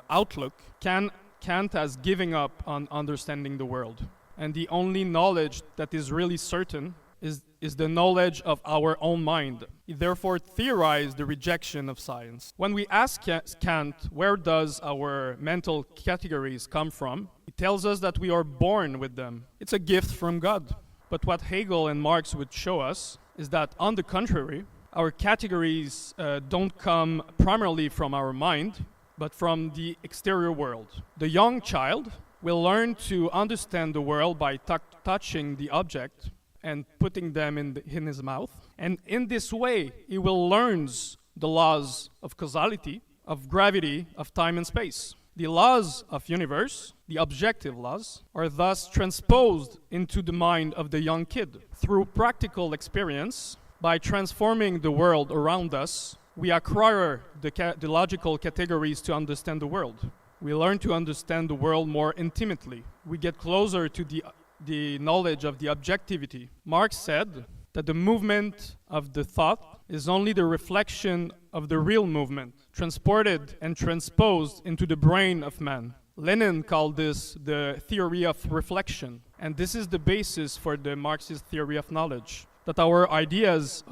outlook, Kant has given up on understanding the world. And the only knowledge that is really certain is the knowledge of our own mind. He therefore theorized the rejection of science. When we ask Kant, where does our mental categories come from? He tells us that we are born with them. It's a gift from God. But what Hegel and Marx would show us is that, on the contrary, our categories don't come primarily from our mind, but from the exterior world. The young child will learn to understand the world by touching the object and putting them in his mouth. And in this way, he will learn the laws of causality, of gravity, of time and space. The laws of universe, the objective laws, are thus transposed into the mind of the young kid. Through practical experience, by transforming the world around us, we acquire the logical categories to understand the world. We learn to understand the world more intimately. We get closer to the knowledge of the objectivity. Marx said that the movement of the thought is only the reflection of the real movement, transported and transposed into the brain of man. Lenin called this the theory of reflection, and this is the basis for the Marxist theory of knowledge, that our ideas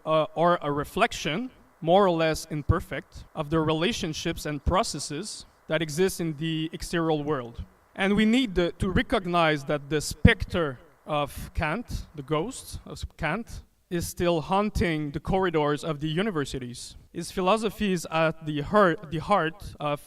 are a reflection, more or less imperfect, of the relationships and processes that exist in the exterior world. And we need to recognize that the specter of Kant, the ghost of Kant, is still haunting the corridors of the universities. His philosophy is at the heart of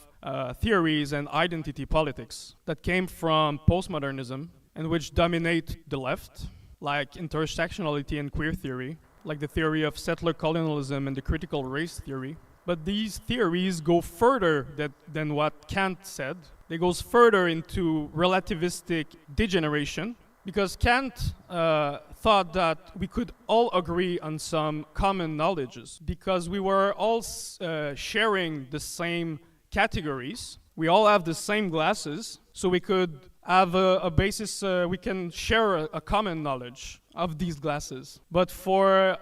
theories and identity politics that came from postmodernism and which dominate the left, like intersectionality and queer theory, like the theory of settler colonialism and the critical race theory. But these theories go further than what Kant said. They go further into relativistic degeneration, because Kant thought that we could all agree on some common knowledges, because we were all sharing the same categories. We all have the same glasses, so we could have a basis, we can share a common knowledge of these glasses. But for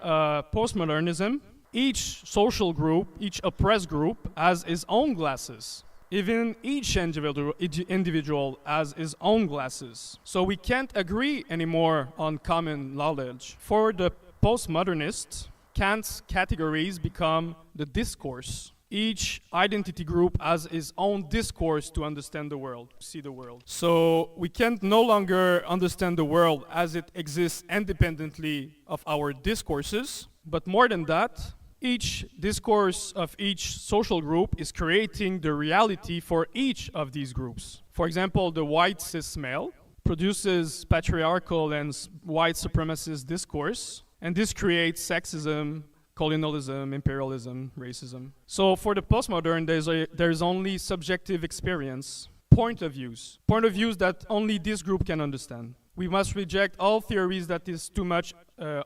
postmodernism, each social group, each oppressed group has its own glasses. Even each individual has his own glasses. So we can't agree anymore on common knowledge. For the postmodernists, Kant's categories become the discourse. Each identity group has its own discourse to understand the world, see the world. So we can no longer understand the world as it exists independently of our discourses, but more than that, each discourse of each social group is creating the reality for each of these groups. For example, the white cis male produces patriarchal and white supremacist discourse, and this creates sexism, colonialism, imperialism, racism. So for the postmodern, there's only subjective experience, point of views that only this group can understand. We must reject all theories that is too much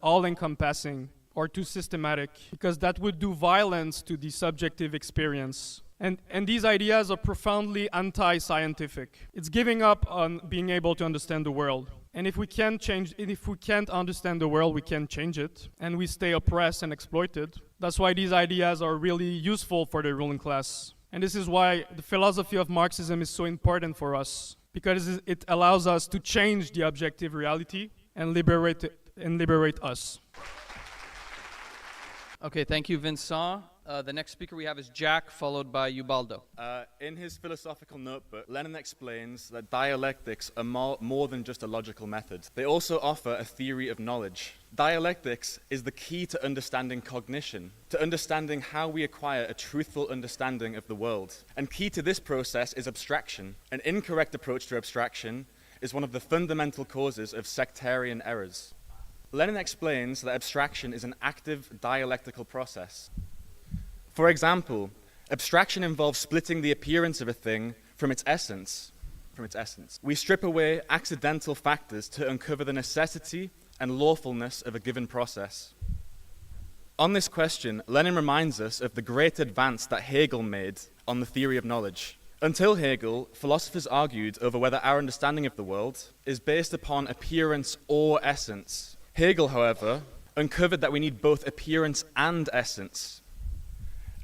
all-encompassing or too systematic, because that would do violence to the subjective experience. And these ideas are profoundly anti-scientific. It's giving up on being able to understand the world. And if we can't understand the world, we can't change it, and we stay oppressed and exploited. That's why these ideas are really useful for the ruling class. And this is why the philosophy of Marxism is so important for us, because it allows us to change the objective reality and liberate us. Okay, thank you, Vincent. The next speaker we have is Jack, followed by Ubaldo. In his philosophical notebook, Lenin explains that dialectics are more than just a logical method. They also offer a theory of knowledge. Dialectics is the key to understanding cognition, to understanding how we acquire a truthful understanding of the world. And key to this process is abstraction. An incorrect approach to abstraction is one of the fundamental causes of sectarian errors. Lenin explains that abstraction is an active dialectical process. For example, abstraction involves splitting the appearance of a thing from its essence. We strip away accidental factors to uncover the necessity and lawfulness of a given process. On this question, Lenin reminds us of the great advance that Hegel made on the theory of knowledge. Until Hegel, philosophers argued over whether our understanding of the world is based upon appearance or essence. Hegel, however, uncovered that we need both appearance and essence.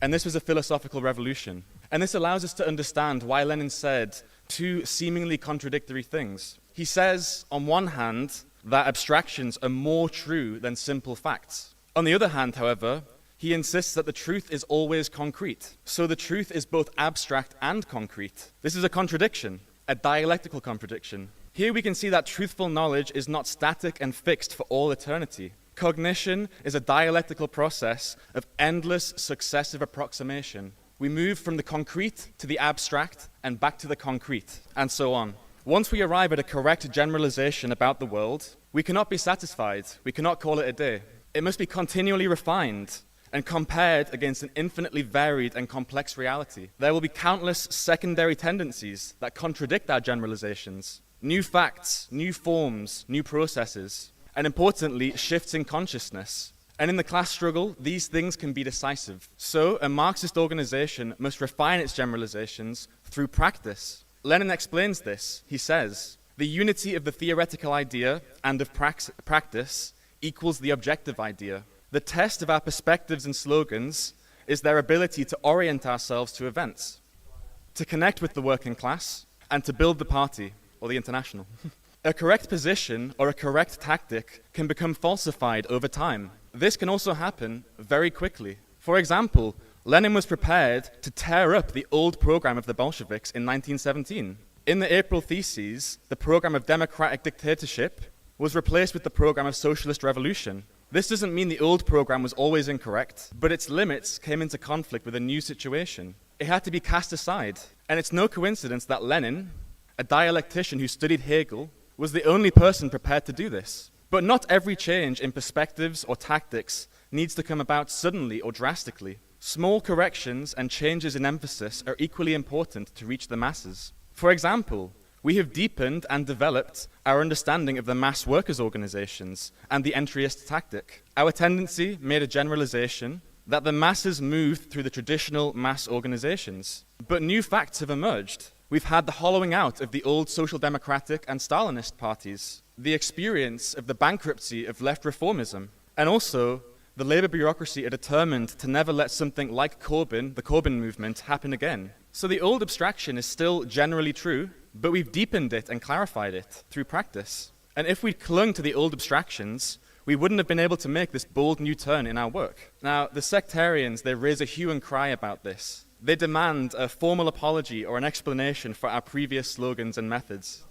and this was a philosophical revolution. And this allows us to understand why Lenin said two seemingly contradictory things. He says, on one hand, that abstractions are more true than simple facts. On the other hand, however, he insists that the truth is always concrete. So the truth is both abstract and concrete. This is a contradiction, a dialectical contradiction. Here we can see that truthful knowledge is not static and fixed for all eternity. Cognition is a dialectical process of endless successive approximation. We move from the concrete to the abstract and back to the concrete, and so on. Once we arrive at a correct generalization about the world, we cannot be satisfied. We cannot call it a day. It must be continually refined and compared against an infinitely varied and complex reality. There will be countless secondary tendencies that contradict our generalizations. New facts, new forms, new processes, and importantly, shifts in consciousness. And in the class struggle, these things can be decisive. So, a Marxist organization must refine its generalizations through practice. Lenin explains this. He says, the unity of the theoretical idea and of practice equals the objective idea. The test of our perspectives and slogans is their ability to orient ourselves to events, to connect with the working class, and to build the party, or the international. A correct position or a correct tactic can become falsified over time. This can also happen very quickly. For example, Lenin was prepared to tear up the old program of the Bolsheviks in 1917. In the April theses, the program of democratic dictatorship was replaced with the program of socialist revolution. This doesn't mean the old program was always incorrect, but its limits came into conflict with a new situation. It had to be cast aside. And it's no coincidence that Lenin, a dialectician who studied Hegel, was the only person prepared to do this. But not every change in perspectives or tactics needs to come about suddenly or drastically. Small corrections and changes in emphasis are equally important to reach the masses. For example, we have deepened and developed our understanding of the mass workers' organizations and the entryist tactic. Our tendency made a generalization that the masses moved through the traditional mass organizations. But new facts have emerged. We've had the hollowing out of the old social democratic and Stalinist parties, the experience of the bankruptcy of left reformism, and also the labor bureaucracy are determined to never let something like Corbyn, the Corbyn movement, happen again. So the old abstraction is still generally true, but we've deepened it and clarified it through practice. And if we'd clung to the old abstractions, we wouldn't have been able to make this bold new turn in our work. Now, the sectarians, they raise a hue and cry about this. They demand a formal apology or an explanation for our previous slogans and methods.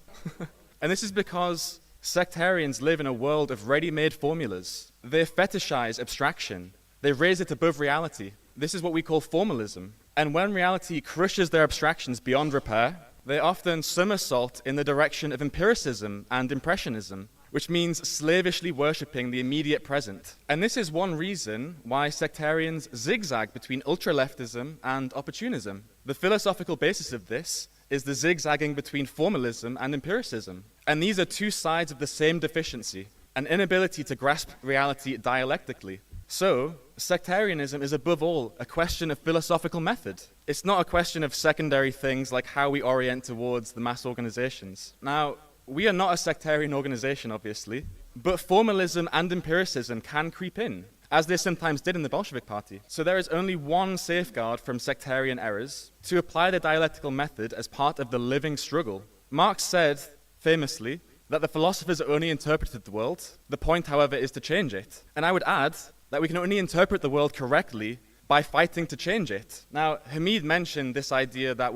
And this is because sectarians live in a world of ready-made formulas. They fetishize abstraction. They raise it above reality. This is what we call formalism. And when reality crushes their abstractions beyond repair, they often somersault in the direction of empiricism and impressionism, which means slavishly worshipping the immediate present. And this is one reason why sectarians zigzag between ultra-leftism and opportunism. The philosophical basis of this is the zigzagging between formalism and empiricism. And these are two sides of the same deficiency, an inability to grasp reality dialectically. So, sectarianism is above all a question of philosophical method. It's not a question of secondary things like how we orient towards the mass organizations. Now, we are not a sectarian organization, obviously, but formalism and empiricism can creep in, as they sometimes did in the Bolshevik Party. So there is only one safeguard from sectarian errors: to apply the dialectical method as part of the living struggle. Marx said, famously, that the philosophers only interpreted the world. The point, however, is to change it. And I would add that we can only interpret the world correctly by fighting to change it. Now, Hamid mentioned this idea that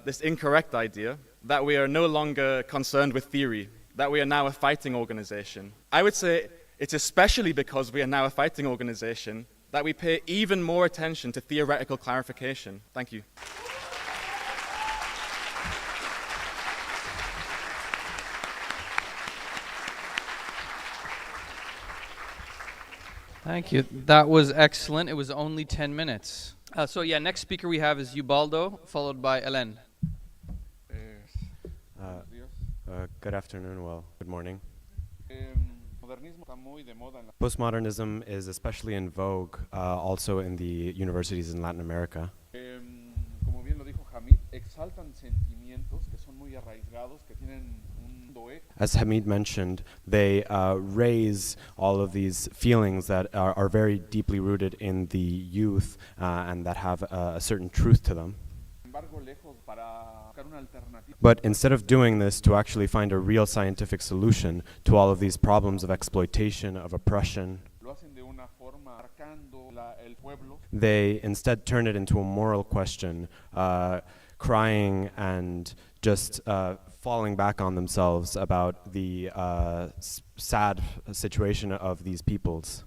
this incorrect idea, that we are no longer concerned with theory, that we are now a fighting organization. I would say it's especially because we are now a fighting organization that we pay even more attention to theoretical clarification. Thank you. Thank you. That was excellent. It was only 10 minutes. Next speaker we have is Ubaldo, followed by Hélène. Good afternoon, good morning. Postmodernism is especially in vogue also in the universities in Latin America. As Hamid mentioned, they raise all of these feelings that are very deeply rooted in the youth and that have a certain truth to them. But instead of doing this to actually find a real scientific solution to all of these problems of exploitation, of oppression, they instead turn it into a moral question, crying and just falling back on themselves about the sad situation of these peoples.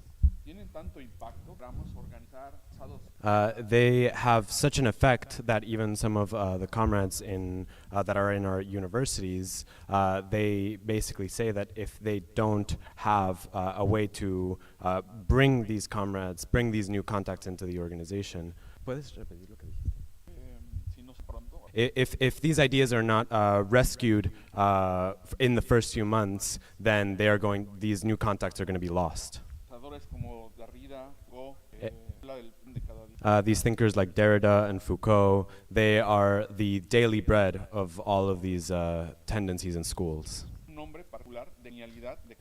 They have such an effect that even some of the comrades that are in our universities, they basically say that if they don't have a way to bring these comrades, bring these new contacts into the organization, if these ideas are not rescued in the first few months, then these new contacts are going to be lost. These thinkers like Derrida and Foucault, they are the daily bread of all of these tendencies in schools.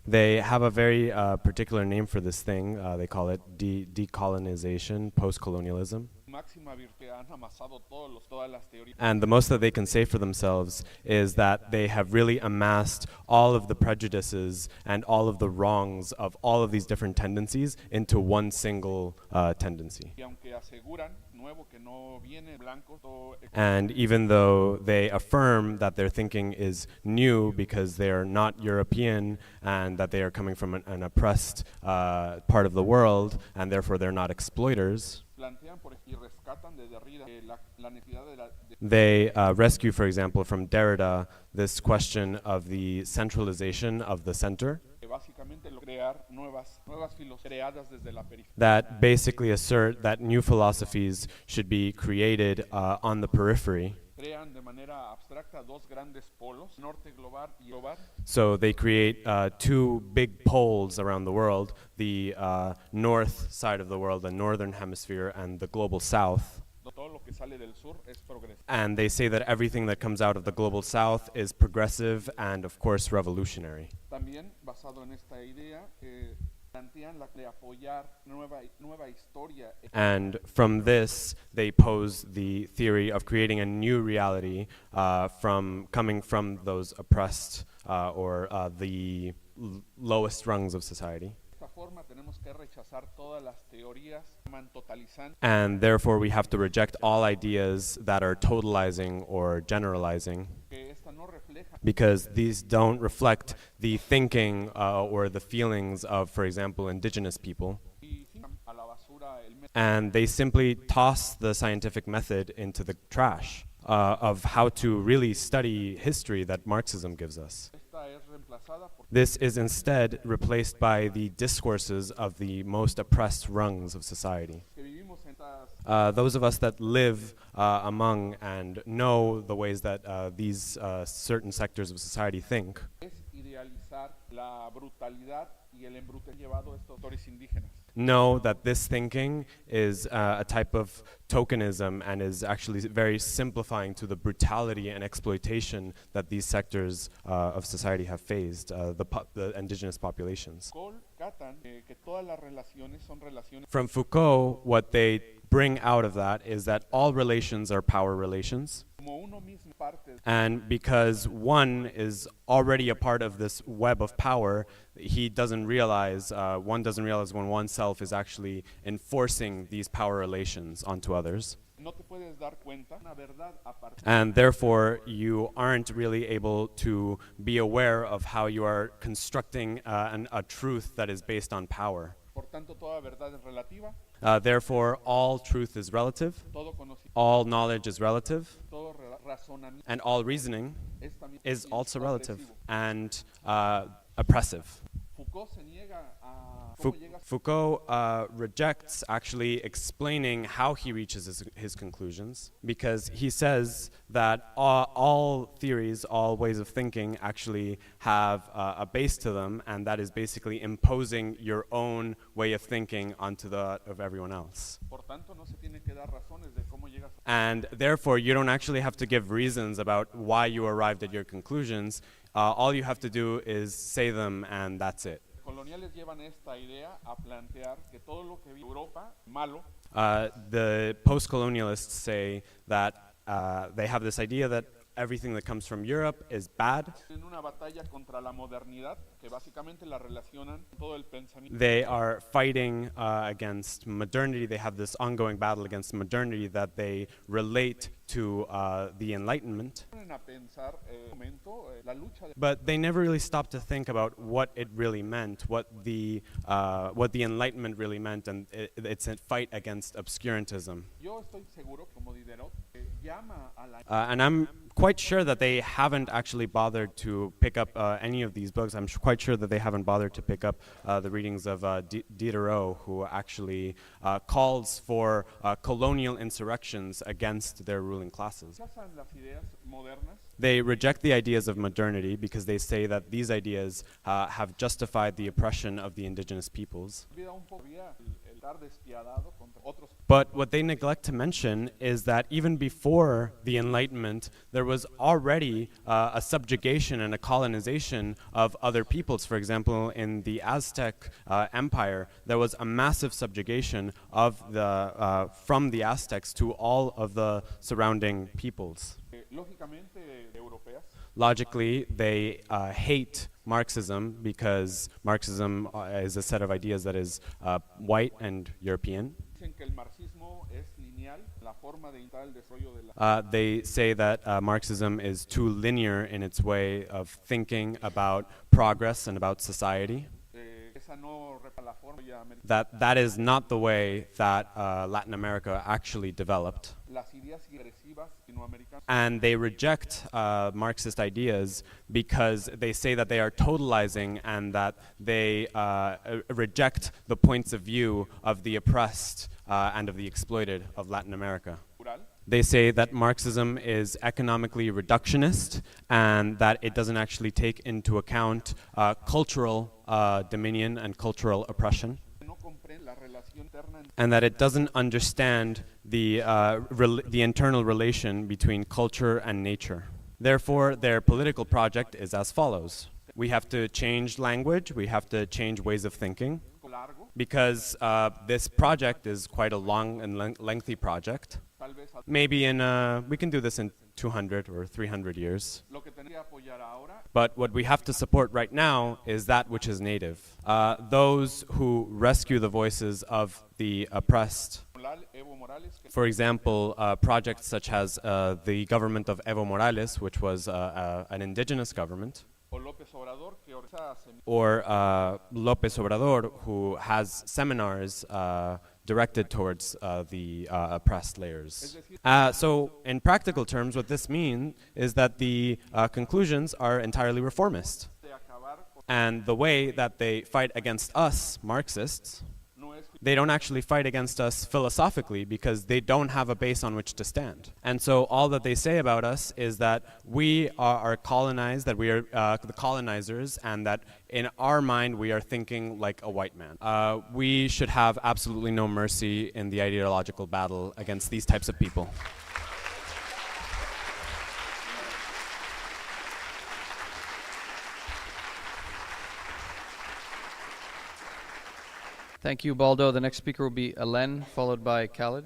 They have a very particular name for this thing. They call it decolonization, post-colonialism. And the most that they can say for themselves is that they have really amassed all of the prejudices and all of the wrongs of all of these different tendencies into one single tendency. And even though they affirm that their thinking is new because they are not European and that they are coming from an oppressed part of the world and therefore they're not exploiters, they rescue, for example, from Derrida this question of the centralization of the center, that basically assert that new philosophies should be created on the periphery. So they create two big poles around the world, the north side of the world, the northern hemisphere, and the global south. And they say that everything that comes out of the global south is progressive and, of course, revolutionary. And from this, they pose the theory of creating a new reality coming from those oppressed or the lowest rungs of society. And therefore we have to reject all ideas that are totalizing or generalizing, because these don't reflect the thinking or the feelings of, for example, indigenous people. And they simply toss the scientific method into the trash of how to really study history that Marxism gives us. This is instead replaced by the discourses of the most oppressed rungs of society. Those of us that live among and know the ways that these certain sectors of society think know that this thinking is a type of tokenism and is actually very simplifying to the brutality and exploitation that these sectors of society have faced, the indigenous populations. From Foucault, what they bring out of that is that all relations are power relations. And because one is already a part of this web of power, one doesn't realize when oneself is actually enforcing these power relations onto others. And therefore, you aren't really able to be aware of how you are constructing a truth that is based on power. Therefore, all truth is relative, all knowledge is relative, and all reasoning is also relative and oppressive. Foucault rejects actually explaining how he reaches his conclusions, because he says that all theories, all ways of thinking actually have a base to them, and that is basically imposing your own way of thinking onto that of everyone else. and therefore you don't actually have to give reasons about why you arrived at your conclusions. All you have to do is say them, and that's it. Coloniales llevan esta idea a plantear que todo lo que vive Europa malo. The post-colonialists say that they have this idea that everything that comes from Europe is bad. En una batalla contra la modernidad que básicamente la relacionan con todo el pensamiento. They are fighting against modernity. They have this ongoing battle against modernity that they relate to the Enlightenment. A pensar, momento, la lucha de But they never really stopped to think about what it really meant, what the Enlightenment really meant, and it's a fight against obscurantism. Yo estoy seguro, como Diderot, que llama a la And I'm quite sure that they haven't actually bothered to pick up any of these books. I'm quite sure that they haven't bothered to pick up the readings of Diderot, who actually calls for colonial insurrections against their ruling classes. rechazan las ideas modernas. They reject the ideas of modernity because they say that these ideas have justified the oppression of the indigenous peoples. Olvida un poco el estar despiadado contra otros. But what they neglect to mention is that even before the Enlightenment, there was already a subjugation and a colonization of other peoples. For example, in the Aztec Empire, there was a massive subjugation of from the Aztecs to all of the surrounding peoples. Lógicamente europeas. Logically, they hate Marxism because Marxism is a set of ideas that is white and European. Dicen que el marxismo es lineal, la forma de intentar el desarrollo de la They say that Marxism is too linear in its way of thinking about progress and about society. esa no repa la forma ya americana. That is not the way that Latin America actually developed. Las ideas agresivas latinoamericanas. And they reject Marxist ideas because they say that they are totalizing and that they reject the points of view of the oppressed and of the exploited of Latin America. They say that Marxism is economically reductionist and that it doesn't actually take into account cultural dominion and cultural oppression, No comprende la relación interna entre and that it doesn't understand the internal relation between culture and nature. Therefore, their political project is as follows. We have to change language, we have to change ways of thinking, largo, because this project is quite a long and lengthy project. tal vez Maybe we can do this in 200 or 300 years. lo que tendría que apoyar ahora But what we have to support right now is that which is native. Those who rescue the voices of the oppressed. Evo Morales, que For example, projects such as the government of Evo Morales, which was an indigenous government, o López Obrador, que organiza or López Obrador, who has seminars directed towards the oppressed layers. So in practical terms, what this means is that the conclusions are entirely reformist. de acabar con And the way that they fight against us, Marxists, no es they don't actually fight against us philosophically because they don't have a base on which to stand. And so all that they say about us is that we are colonized, that we are the colonizers, and that in our mind we are thinking like a white man. We should have absolutely no mercy in the ideological battle against these types of people. Thank you, Baldo. The next speaker will be Hélène, followed by Khaled.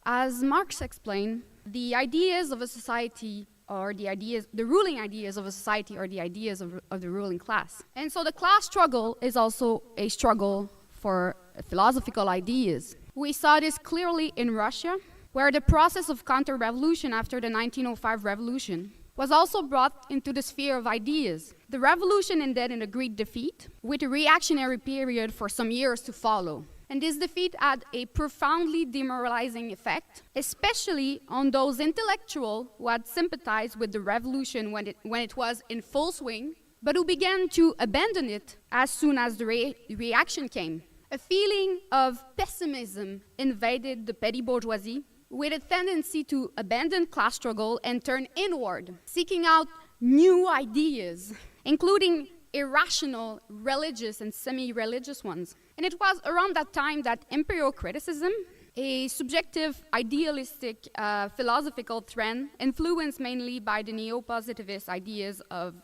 As Marx explained, the ideas of a society are the ruling ideas of a society are the ideas of the ruling class. And so the class struggle is also a struggle for philosophical ideas. We saw this clearly in Russia, where the process of counter-revolution after the 1905 revolution was also brought into the sphere of ideas. The revolution ended in a great defeat, with a reactionary period for some years to follow. And this defeat had a profoundly demoralizing effect, especially on those intellectuals who had sympathized with the revolution when it was in full swing, but who began to abandon it as soon as the reaction came. A feeling of pessimism invaded the petty bourgeoisie, with a tendency to abandon class struggle and turn inward, seeking out new ideas, including irrational, religious, and semi-religious ones. And it was around that time that imperial criticism, a subjective, idealistic, philosophical trend influenced mainly by the neo-positivist ideas of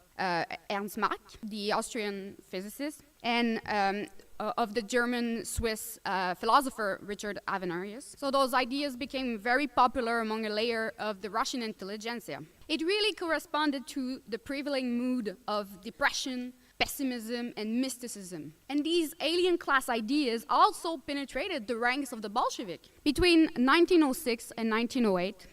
Ernst Mach, the Austrian physicist, and of the German-Swiss philosopher Richard Avenarius. So those ideas became very popular among a layer of the Russian intelligentsia. It really corresponded to the prevailing mood of depression, pessimism, and mysticism. And these alien class ideas also penetrated the ranks of the Bolshevik. Between 1906 and 1908,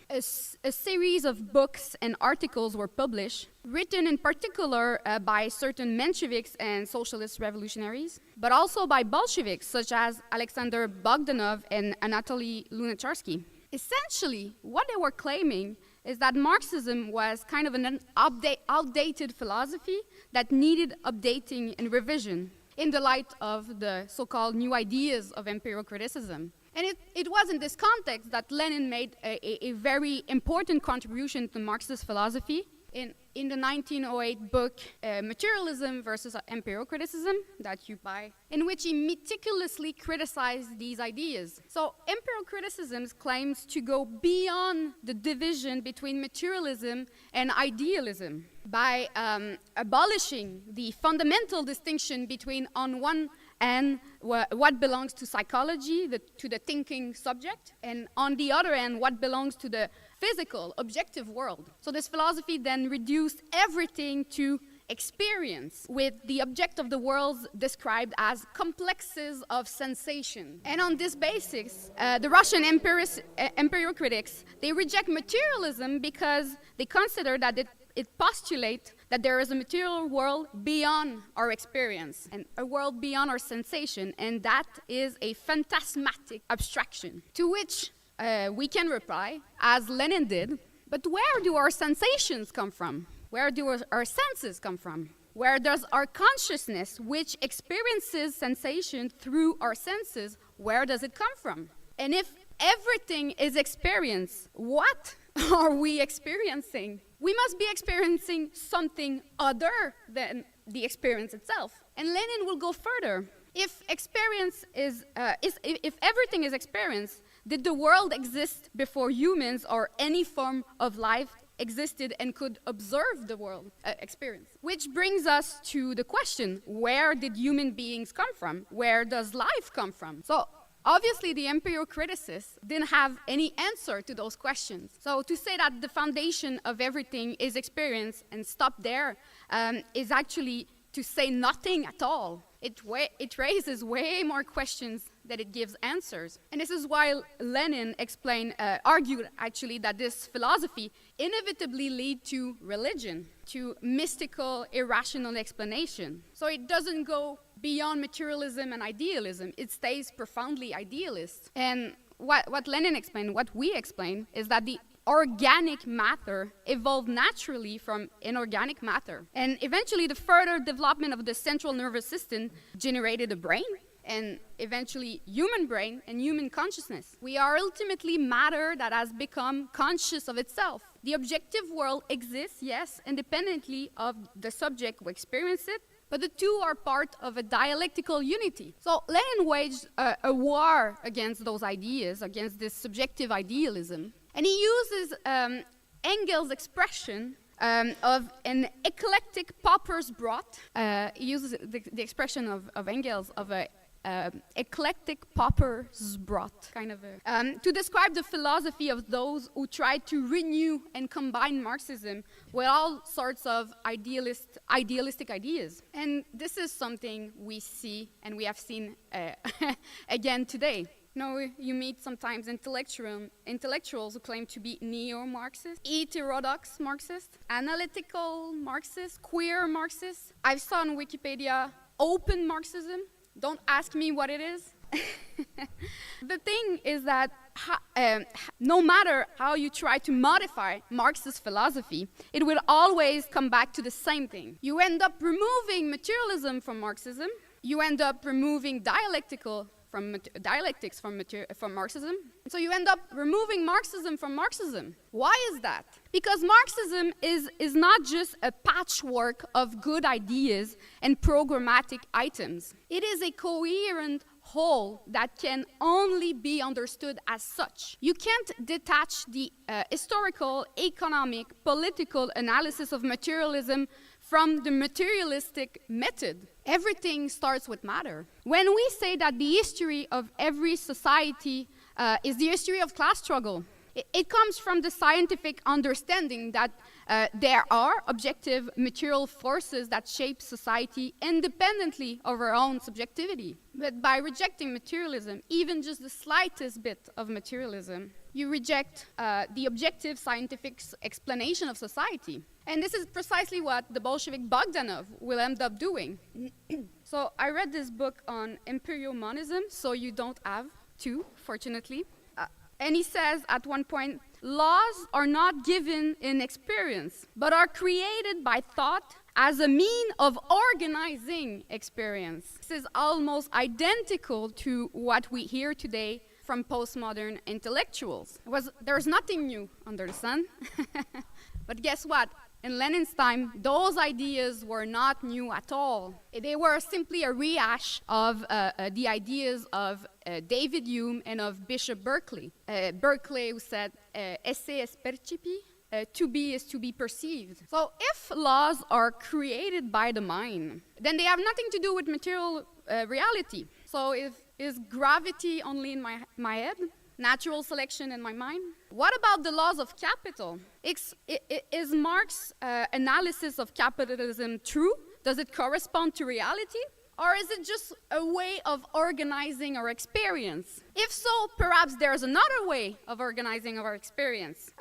a series of books and articles were published, written in particular by certain Mensheviks and socialist revolutionaries, but also by Bolsheviks such as Alexander Bogdanov and Anatoly Lunacharsky. Essentially, what they were claiming is that Marxism was kind of an outdated philosophy that needed updating and revision in the light of the so-called new ideas of empirical criticism. And it was in this context that Lenin made a very important contribution to Marxist philosophy in the 1908 book Materialism versus Empirical Criticism that you buy, in which he meticulously criticized these ideas. So empirical criticism claims to go beyond the division between materialism and idealism by abolishing the fundamental distinction between, on one and what belongs to psychology, to the thinking subject, and on the other end, what belongs to the physical, objective world. So this philosophy then reduced everything to experience, with the object of the world described as complexes of sensation. And on this basis, the Russian empirical critics, they reject materialism because they consider that it postulates that there is a material world beyond our experience and a world beyond our sensation, and that is a phantasmatic abstraction. To which we can reply, as Lenin did, but where do our sensations come from? Where do our senses come from? Where does our consciousness, which experiences sensation through our senses, where does it come from? And if everything is experience, what are we experiencing? We must be experiencing something other than the experience itself. And Lenin will go further. If experience if everything is experience, did the world exist before humans or any form of life existed and could observe the world experience? Which brings us to the question, where did human beings come from? Where does life come from? So obviously, the empirical criticists didn't have any answer to those questions. So to say that the foundation of everything is experience and stop there is actually to say nothing at all. It raises way more questions than it gives answers. And this is why Lenin argued actually that this philosophy inevitably lead to religion, to mystical, irrational explanation. So it doesn't go beyond materialism and idealism. It stays profoundly idealist. And what Lenin explained, what we explain, is that the organic matter evolved naturally from inorganic matter. And eventually the further development of the central nervous system generated a brain, and eventually human brain and human consciousness. We are ultimately matter that has become conscious of itself. The objective world exists, yes, independently of the subject who experiences it, but the two are part of a dialectical unity. So Lenin waged a war against those ideas, against this subjective idealism. And he uses Engels' expression of an eclectic pauper's broth. He uses the expression of Engels of a eclectic pauper's broth, kind of to describe the philosophy of those who try to renew and combine Marxism with all sorts of idealistic ideas. And this is something we see and we have seen again today. You meet sometimes intellectuals who claim to be neo-Marxist, heterodox Marxist, analytical Marxist, queer Marxist. I've saw on Wikipedia open Marxism. Don't ask me what it is. The thing is that no matter how you try to modify Marxist philosophy, it will always come back to the same thing. You end up removing materialism from Marxism. You end up removing dialectics from Marxism. So you end up removing Marxism from Marxism. Why is that? Because Marxism is not just a patchwork of good ideas and programmatic items. It is a coherent whole that can only be understood as such. You can't detach the historical, economic, political analysis of materialism from the materialistic method. Everything starts with matter. When we say that the history of every society is the history of class struggle, it comes from the scientific understanding that there are objective material forces that shape society independently of our own subjectivity. But by rejecting materialism, even just the slightest bit of materialism, you reject the objective scientific explanation of society. And this is precisely what the Bolshevik Bogdanov will end up doing. So I read this book on imperial monism, so you don't have to, fortunately. And he says at one point, laws are not given in experience, but are created by thought as a mean of organizing experience. This is almost identical to what we hear today from postmodern intellectuals. There's nothing new under the sun. But guess what? In Lenin's time, those ideas were not new at all. They were simply a rehash of the ideas of David Hume and of Bishop Berkeley. Berkeley, who said, esse est percipi, to be is to be perceived. So if laws are created by the mind, then they have nothing to do with material reality. So is gravity only in my head? Natural selection in my mind? What about the laws of capital? Is Marx's analysis of capitalism true? Does it correspond to reality? Or is it just a way of organizing our experience? If so, perhaps there's another way of organizing our experience.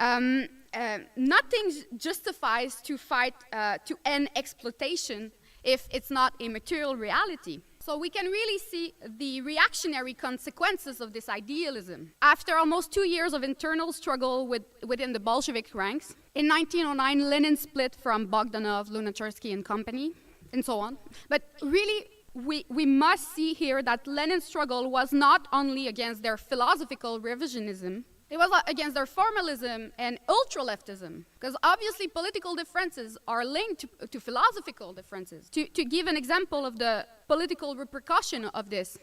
Nothing justifies to fight to end exploitation if it's not a material reality. So we can really see the reactionary consequences of this idealism. After almost 2 years of internal struggle within the Bolshevik ranks, in 1909, Lenin split from Bogdanov, Lunacharsky and company, and so on. But really, we must see here that Lenin's struggle was not only against their philosophical revisionism, it was against their formalism and ultra-leftism, because obviously political differences are linked to philosophical differences. To give an example of the political repercussion of this,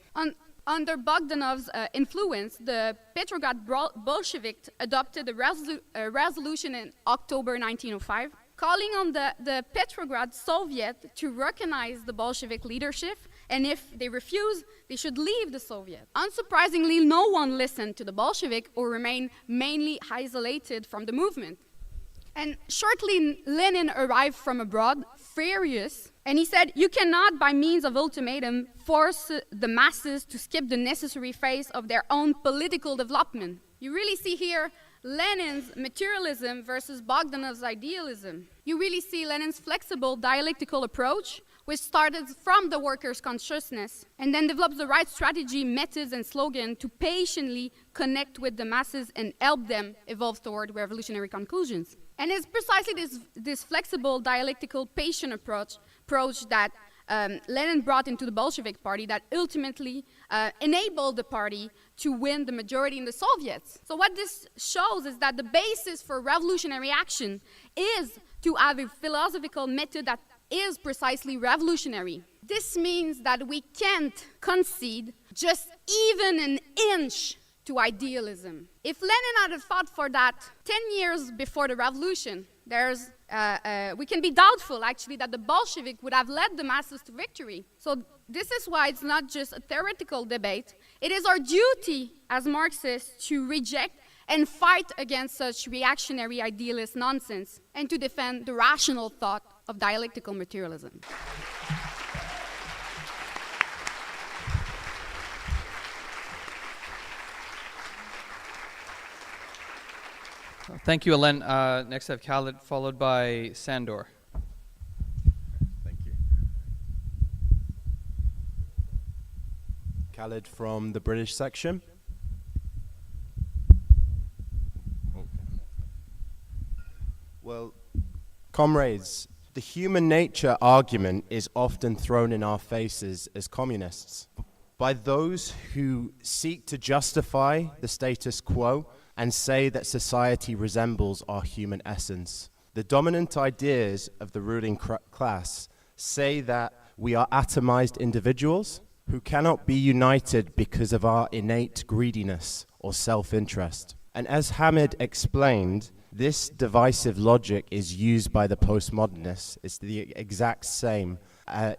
under Bogdanov's influence, the Petrograd Bolsheviks adopted a resolution in October 1905, calling on the Petrograd Soviet to recognize the Bolshevik leadership, and if they refuse, they should leave the Soviet. Unsurprisingly, no one listened to the Bolshevik or remained mainly isolated from the movement. And shortly, Lenin arrived from abroad, furious, and he said, "You cannot, by means of ultimatum, force the masses to skip the necessary phase of their own political development." You really see here Lenin's materialism versus Bogdanov's idealism. You really see Lenin's flexible dialectical approach, which started from the workers' consciousness and then develops the right strategy, methods, and slogan to patiently connect with the masses and help them evolve toward revolutionary conclusions. And it's precisely this flexible dialectical patient approach that Lenin brought into the Bolshevik Party that ultimately enabled the party to win the majority in the Soviets. So what this shows is that the basis for revolutionary action is to have a philosophical method that is precisely revolutionary. This means that we can't concede just even an inch to idealism. If Lenin had fought for that 10 years before the revolution, we can be doubtful, actually, that the Bolshevik would have led the masses to victory. So this is why it's not just a theoretical debate. It is our duty as Marxists to reject and fight against such reactionary idealist nonsense and to defend the rational thought of dialectical materialism. Thank you, Alen. Next I have Khaled, followed by Sandor. Thank you. Khaled from the British section. Well, comrades, the human nature argument is often thrown in our faces as communists by those who seek to justify the status quo and say that society resembles our human essence. The dominant ideas of the ruling class say that we are atomized individuals, who cannot be united because of our innate greediness or self-interest. And as Hamid explained, this divisive logic is used by the postmodernists. It's the exact same,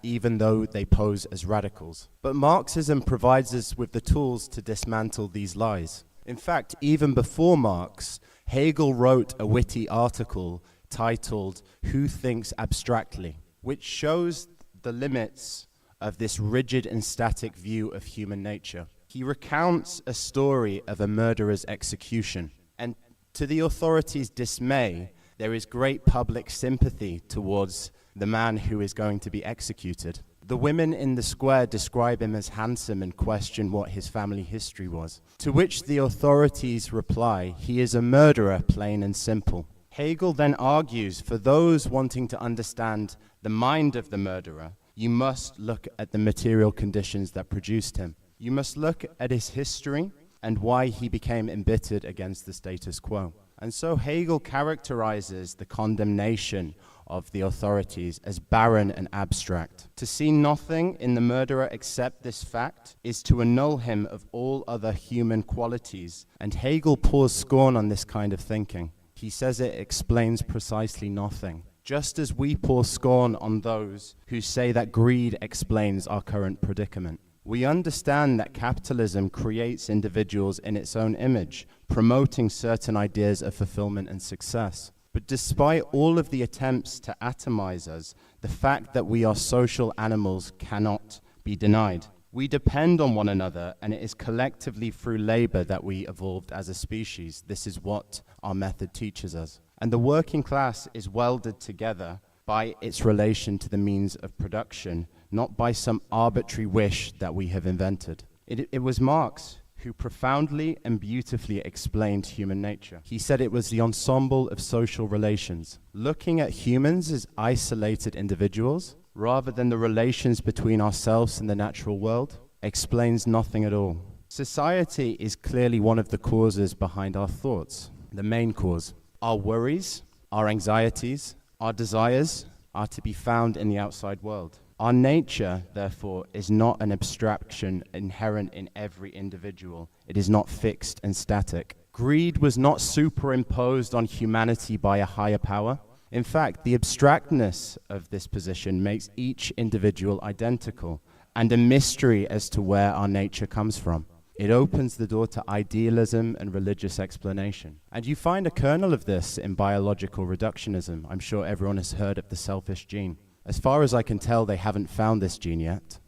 even though they pose as radicals. But Marxism provides us with the tools to dismantle these lies. In fact, even before Marx, Hegel wrote a witty article titled "Who Thinks Abstractly?", which shows the limits of this rigid and static view of human nature. He recounts a story of a murderer's execution, and to the authorities' dismay, there is great public sympathy towards the man who is going to be executed. The women in the square describe him as handsome and question what his family history was, to which the authorities reply, "He is a murderer, plain and simple." Hegel then argues, for those wanting to understand the mind of the murderer, you must look at the material conditions that produced him. You must look at his history and why he became embittered against the status quo. And so Hegel characterizes the condemnation of the authorities as barren and abstract. To see nothing in the murderer except this fact is to annul him of all other human qualities. And Hegel pours scorn on this kind of thinking. He says it explains precisely nothing. Just as we pour scorn on those who say that greed explains our current predicament. We understand that capitalism creates individuals in its own image, promoting certain ideas of fulfillment and success. But despite all of the attempts to atomize us, the fact that we are social animals cannot be denied. We depend on one another, and it is collectively through labor that we evolved as a species. This is what our method teaches us. And the working class is welded together by its relation to the means of production, not by some arbitrary wish that we have invented. It was Marx who profoundly and beautifully explained human nature. He said it was the ensemble of social relations, looking at humans as isolated individuals, rather than the relations between ourselves and the natural world, explains nothing at all. Society is clearly one of the causes behind our thoughts, the main cause. Our worries, our anxieties, our desires are to be found in the outside world. Our nature, therefore, is not an abstraction inherent in every individual. It is not fixed and static. Greed was not superimposed on humanity by a higher power. In fact, the abstractness of this position makes each individual identical and a mystery as to where our nature comes from. It opens the door to idealism and religious explanation. And you find a kernel of this in biological reductionism. I'm sure everyone has heard of the selfish gene. As far as I can tell, they haven't found this gene yet.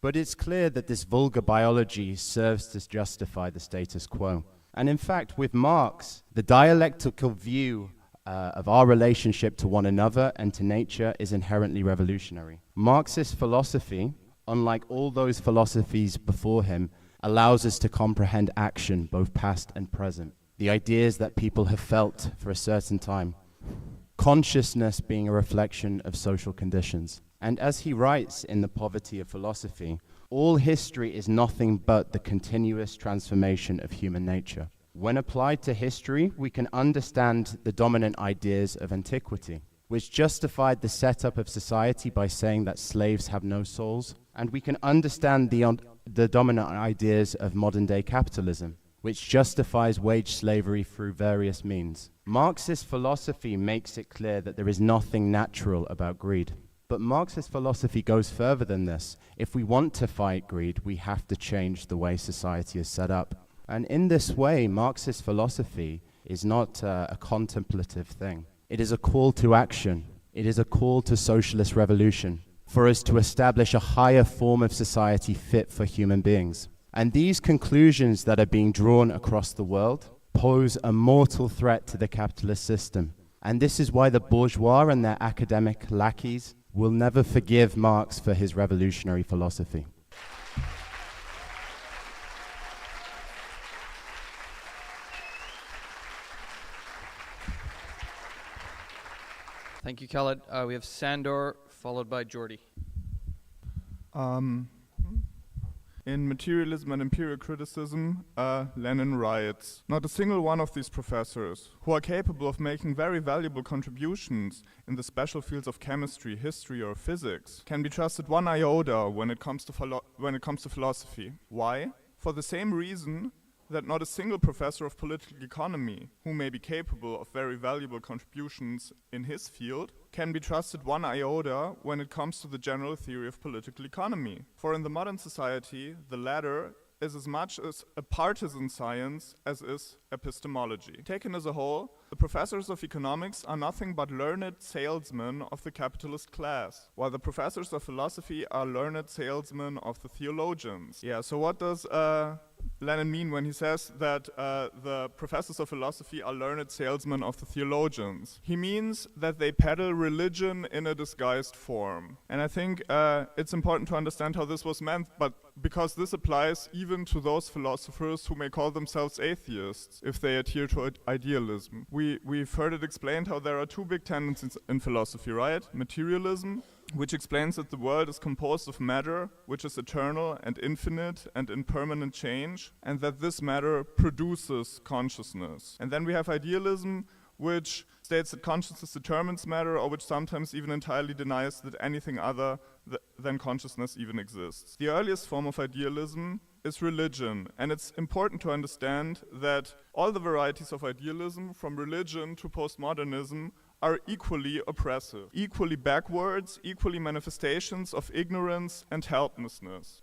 But it's clear that this vulgar biology serves to justify the status quo. And in fact, with Marx, the dialectical view of our relationship to one another and to nature is inherently revolutionary. Marxist philosophy, unlike all those philosophies before him, allows us to comprehend action, both past and present. The ideas that people have felt for a certain time. Consciousness being a reflection of social conditions. And as he writes in The Poverty of Philosophy, all history is nothing but the continuous transformation of human nature. When applied to history, we can understand the dominant ideas of antiquity, which justified the setup of society by saying that slaves have no souls. And we can understand the dominant ideas of modern-day capitalism, which justifies wage slavery through various means. Marxist philosophy makes it clear that there is nothing natural about greed. But Marxist philosophy goes further than this. If we want to fight greed, we have to change the way society is set up. And in this way, Marxist philosophy is not a contemplative thing. It is a call to action. It is a call to socialist revolution, for us to establish a higher form of society fit for human beings. And these conclusions that are being drawn across the world pose a mortal threat to the capitalist system. And this is why the bourgeois and their academic lackeys will never forgive Marx for his revolutionary philosophy. Thank you, Khaled. We have Sandor, followed by Jordi. In Materialism and Empirical Criticism, Lenin writes, "Not a single one of these professors, who are capable of making very valuable contributions in the special fields of chemistry, history, or physics, can be trusted one iota when it comes to philosophy. Why? For the same reason that not a single professor of political economy, who may be capable of very valuable contributions in his field, can be trusted one iota when it comes to the general theory of political economy. For in the modern society, the latter is as much as a partisan science as is epistemology. Taken as a whole, the professors of economics are nothing but learned salesmen of the capitalist class, while the professors of philosophy are learned salesmen of the theologians." Yeah, so what does Lenin mean when he says that the professors of philosophy are learned salesmen of the theologians? He means that they peddle religion in a disguised form. And I think it's important to understand how this was meant, but because this applies even to those philosophers who may call themselves atheists if they adhere to idealism. We've heard it explained how there are two big tendencies in philosophy, right? Materialism, which explains that the world is composed of matter, which is eternal and infinite and in permanent change, and that this matter produces consciousness. And then we have idealism, which states that consciousness determines matter, or which sometimes even entirely denies that anything other than consciousness even exists. The earliest form of idealism is religion, and it's important to understand that all the varieties of idealism, from religion to postmodernism, are equally oppressive, equally backwards, equally manifestations of ignorance and helplessness.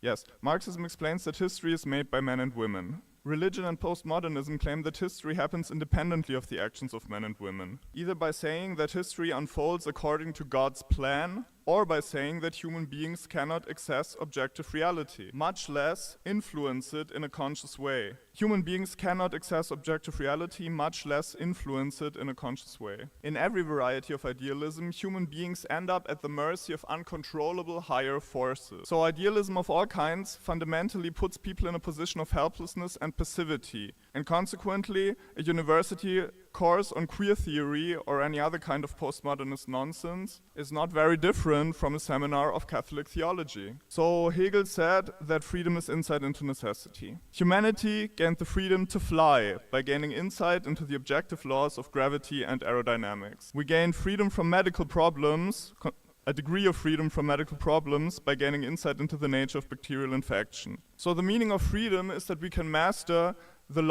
Yes, Marxism explains that history is made by men and women. Religion and postmodernism claim that history happens independently of the actions of men and women, either by saying that history unfolds according to God's plan, or by saying that human beings cannot access objective reality, much less influence it in a conscious way. Human beings cannot access objective reality, much less influence it in a conscious way. In every variety of idealism, human beings end up at the mercy of uncontrollable higher forces. So idealism of all kinds fundamentally puts people in a position of helplessness and passivity, and consequently, a university course on queer theory or any other kind of postmodernist nonsense is not very different from a seminar of Catholic theology. So Hegel said that freedom is insight into necessity. Humanity gained the freedom to fly by gaining insight into the objective laws of gravity and aerodynamics. We gained freedom from medical problems, a degree of freedom from medical problems, by gaining insight into the nature of bacterial infection. So the meaning of freedom is that we can master the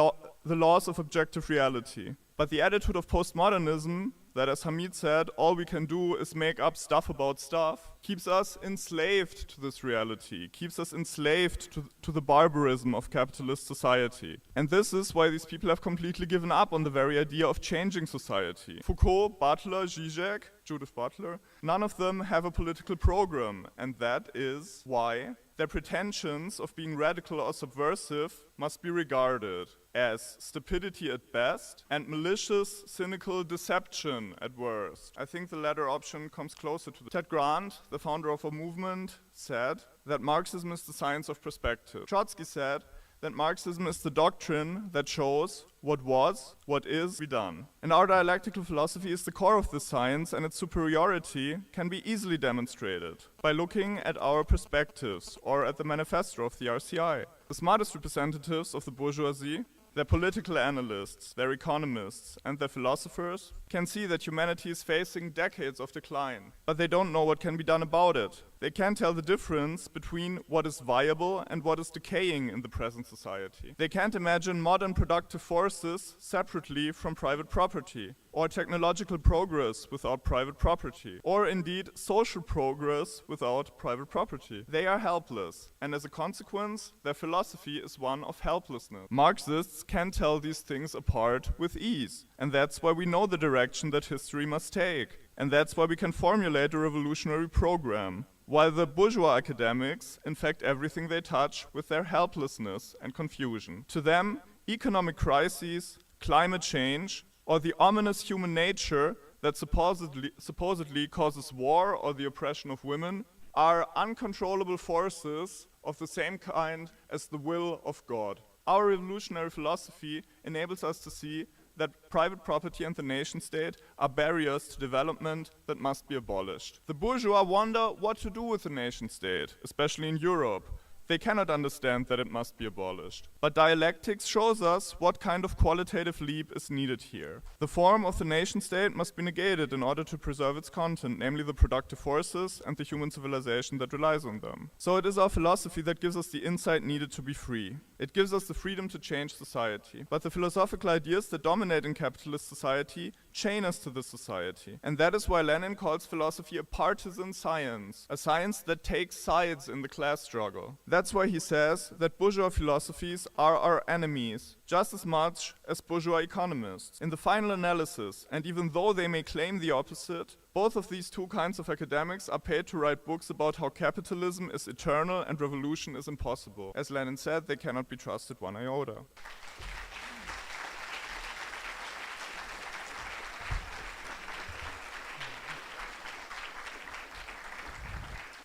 laws of objective reality. But the attitude of postmodernism, that as Hamid said, all we can do is make up stuff about stuff, keeps us enslaved to this reality, keeps us enslaved to the barbarism of capitalist society. And this is why these people have completely given up on the very idea of changing society. Foucault, Butler, Zizek, Judith Butler, none of them have a political program, and that is why their pretensions of being radical or subversive must be regarded as stupidity at best and malicious, cynical deception at worst. I think the latter option comes closer to Ted Grant, the founder of a movement, said that Marxism is the science of perspective. Trotsky said that Marxism is the doctrine that shows what was, what is, be done. And our dialectical philosophy is the core of this science, and its superiority can be easily demonstrated by looking at our perspectives or at the manifesto of the RCI. The smartest representatives of the bourgeoisie, their political analysts, their economists, and their philosophers can see that humanity is facing decades of decline, but they don't know what can be done about it. They can't tell the difference between what is viable and what is decaying in the present society. They can't imagine modern productive forces separately from private property, or technological progress without private property, or indeed social progress without private property. They are helpless, and as a consequence, their philosophy is one of helplessness. Marxists can tell these things apart with ease, and that's why we know the direction that history must take, and that's why we can formulate a revolutionary program. While the bourgeois academics infect everything they touch with their helplessness and confusion. To them, economic crises, climate change, or the ominous human nature that supposedly causes war or the oppression of women are uncontrollable forces of the same kind as the will of God. Our revolutionary philosophy enables us to see that private property and the nation state are barriers to development that must be abolished. The bourgeois wonder what to do with the nation state, especially in Europe. they cannot understand that it must be abolished. But dialectics shows us what kind of qualitative leap is needed here. The form of the nation-state must be negated in order to preserve its content, namely the productive forces and the human civilization that relies on them. So it is our philosophy that gives us the insight needed to be free. It gives us the freedom to change society. But the philosophical ideas that dominate in capitalist society chain us to this society. And that is why Lenin calls philosophy a partisan science, a science that takes sides in the class struggle. That's why he says that bourgeois philosophies are our enemies, just as much as bourgeois economists. In the final analysis, and even though they may claim the opposite, both of these two kinds of academics are paid to write books about how capitalism is eternal and revolution is impossible. As Lenin said, they cannot be trusted one iota.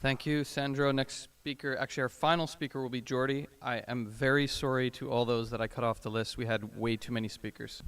Thank you, Sandro. Next speaker, actually our final speaker will be Jordi. I am very sorry to all those that I cut off the list. We had way too many speakers.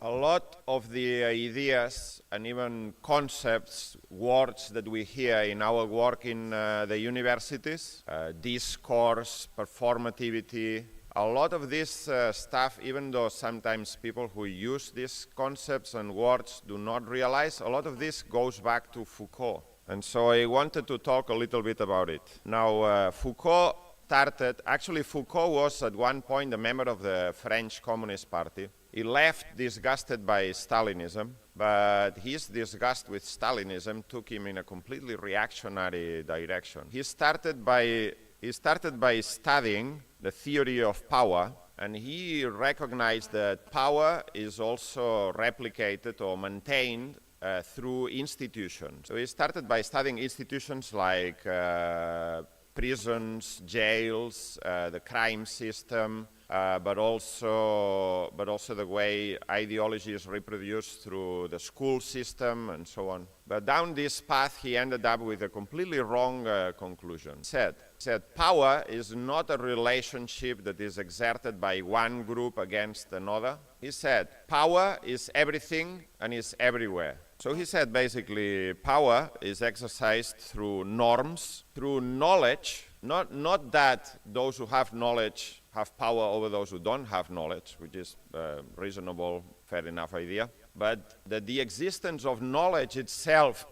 A lot of the ideas and even concepts, words that we hear in our work in the universities, discourse, performativity, a lot of this stuff, even though sometimes people who use these concepts and words do not realize, a lot of this goes back to Foucault. And so I wanted to talk a little bit about it. Now, Foucault was at one point a member of the French Communist Party. He left disgusted by Stalinism, but his disgust with Stalinism took him in a completely reactionary direction. He started by studying the theory of power, and he recognized that power is also replicated or maintained through institutions. So he started by studying institutions like prisons, jails, the crime system, but also the way ideology is reproduced through the school system and so on. But down this path, he ended up with a completely wrong conclusion. He said power is not a relationship that is exerted by one group against another. He said power is everything and is everywhere. So he said basically power is exercised through norms, through knowledge, not that those who have knowledge have power over those who don't have knowledge, which is a reasonable, fair enough idea, but that the existence of knowledge itself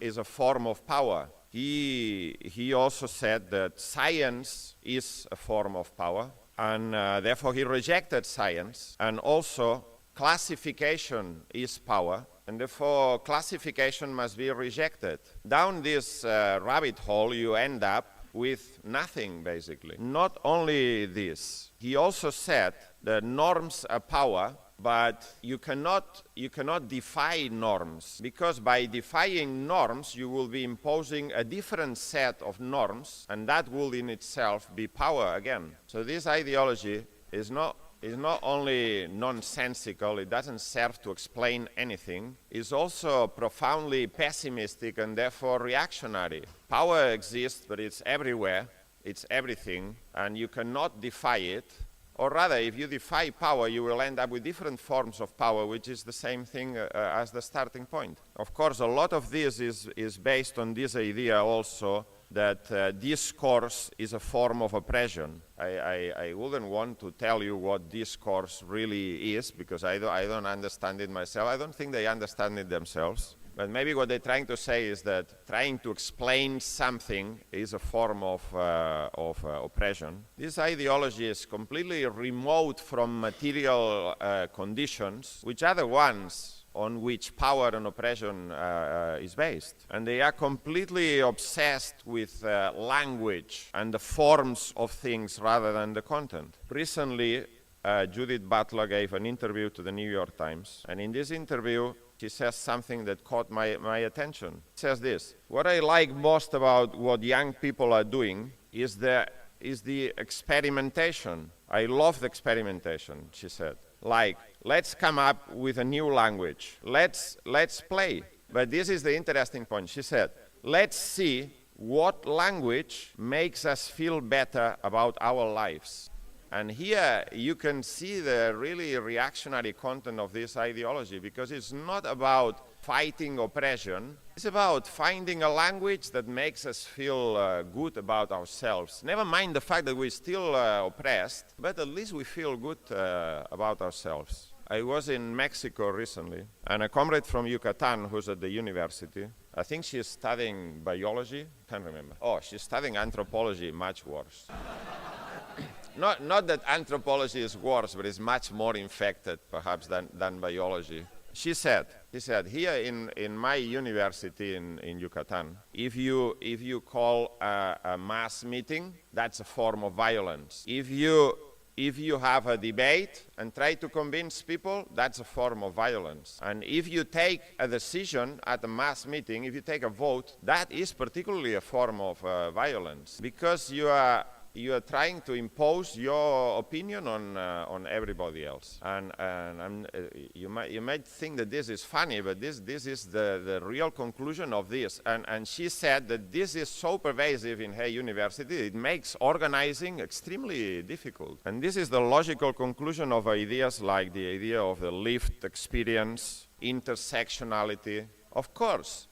is a form of power. He also said that science is a form of power, and therefore he rejected science, and also classification is power, and therefore classification must be rejected. Down this rabbit hole you end up with nothing, basically. Not only this, he also said that norms are power, but you cannot defy norms, because by defying norms you will be imposing a different set of norms, and that will in itself be power again. So this ideology is not only nonsensical, it doesn't serve to explain anything, it's also profoundly pessimistic and therefore reactionary. Power exists, but it's everywhere, it's everything, and you cannot defy it. Or rather, if you defy power, you will end up with different forms of power, which is the same thing as the starting point. Of course, a lot of this is based on this idea also that discourse is a form of oppression. I wouldn't want to tell you what discourse really is, because I don't understand it myself. I don't think they understand it themselves. But maybe what they're trying to say is that trying to explain something is a form of oppression. This ideology is completely remote from material conditions, which are the ones on which power and oppression is based. And they are completely obsessed with language and the forms of things rather than the content. Recently, Judith Butler gave an interview to the New York Times, and in this interview, she says something that caught my attention. She says this: what I like most about what young people are doing is the experimentation. I love the experimentation, she said. Like, let's come up with a new language. Let's play. But this is the interesting point. She said, let's see what language makes us feel better about our lives. And here you can see the really reactionary content of this ideology, because it's not about fighting oppression. It's about finding a language that makes us feel good about ourselves. Never mind the fact that we're still oppressed, but at least we feel good about ourselves. I was in Mexico recently, and a comrade from Yucatan who's at the university, I think she's studying biology, can't remember. Oh, she's studying anthropology, much worse. Not that anthropology is worse, but it's much more infected, perhaps, than biology. She said, here in my university in Yucatan, if you call a mass meeting, that's a form of violence. If you have a debate and try to convince people, that's a form of violence. And if you take a decision at a mass meeting, if you take a vote, that is particularly a form of violence, because you are trying to impose your opinion on everybody else. And you might think that this is funny, but this is the real conclusion of this. And she said that this is so pervasive in her university, it makes organizing extremely difficult. And this is the logical conclusion of ideas like the idea of the lived experience, intersectionality. Of course,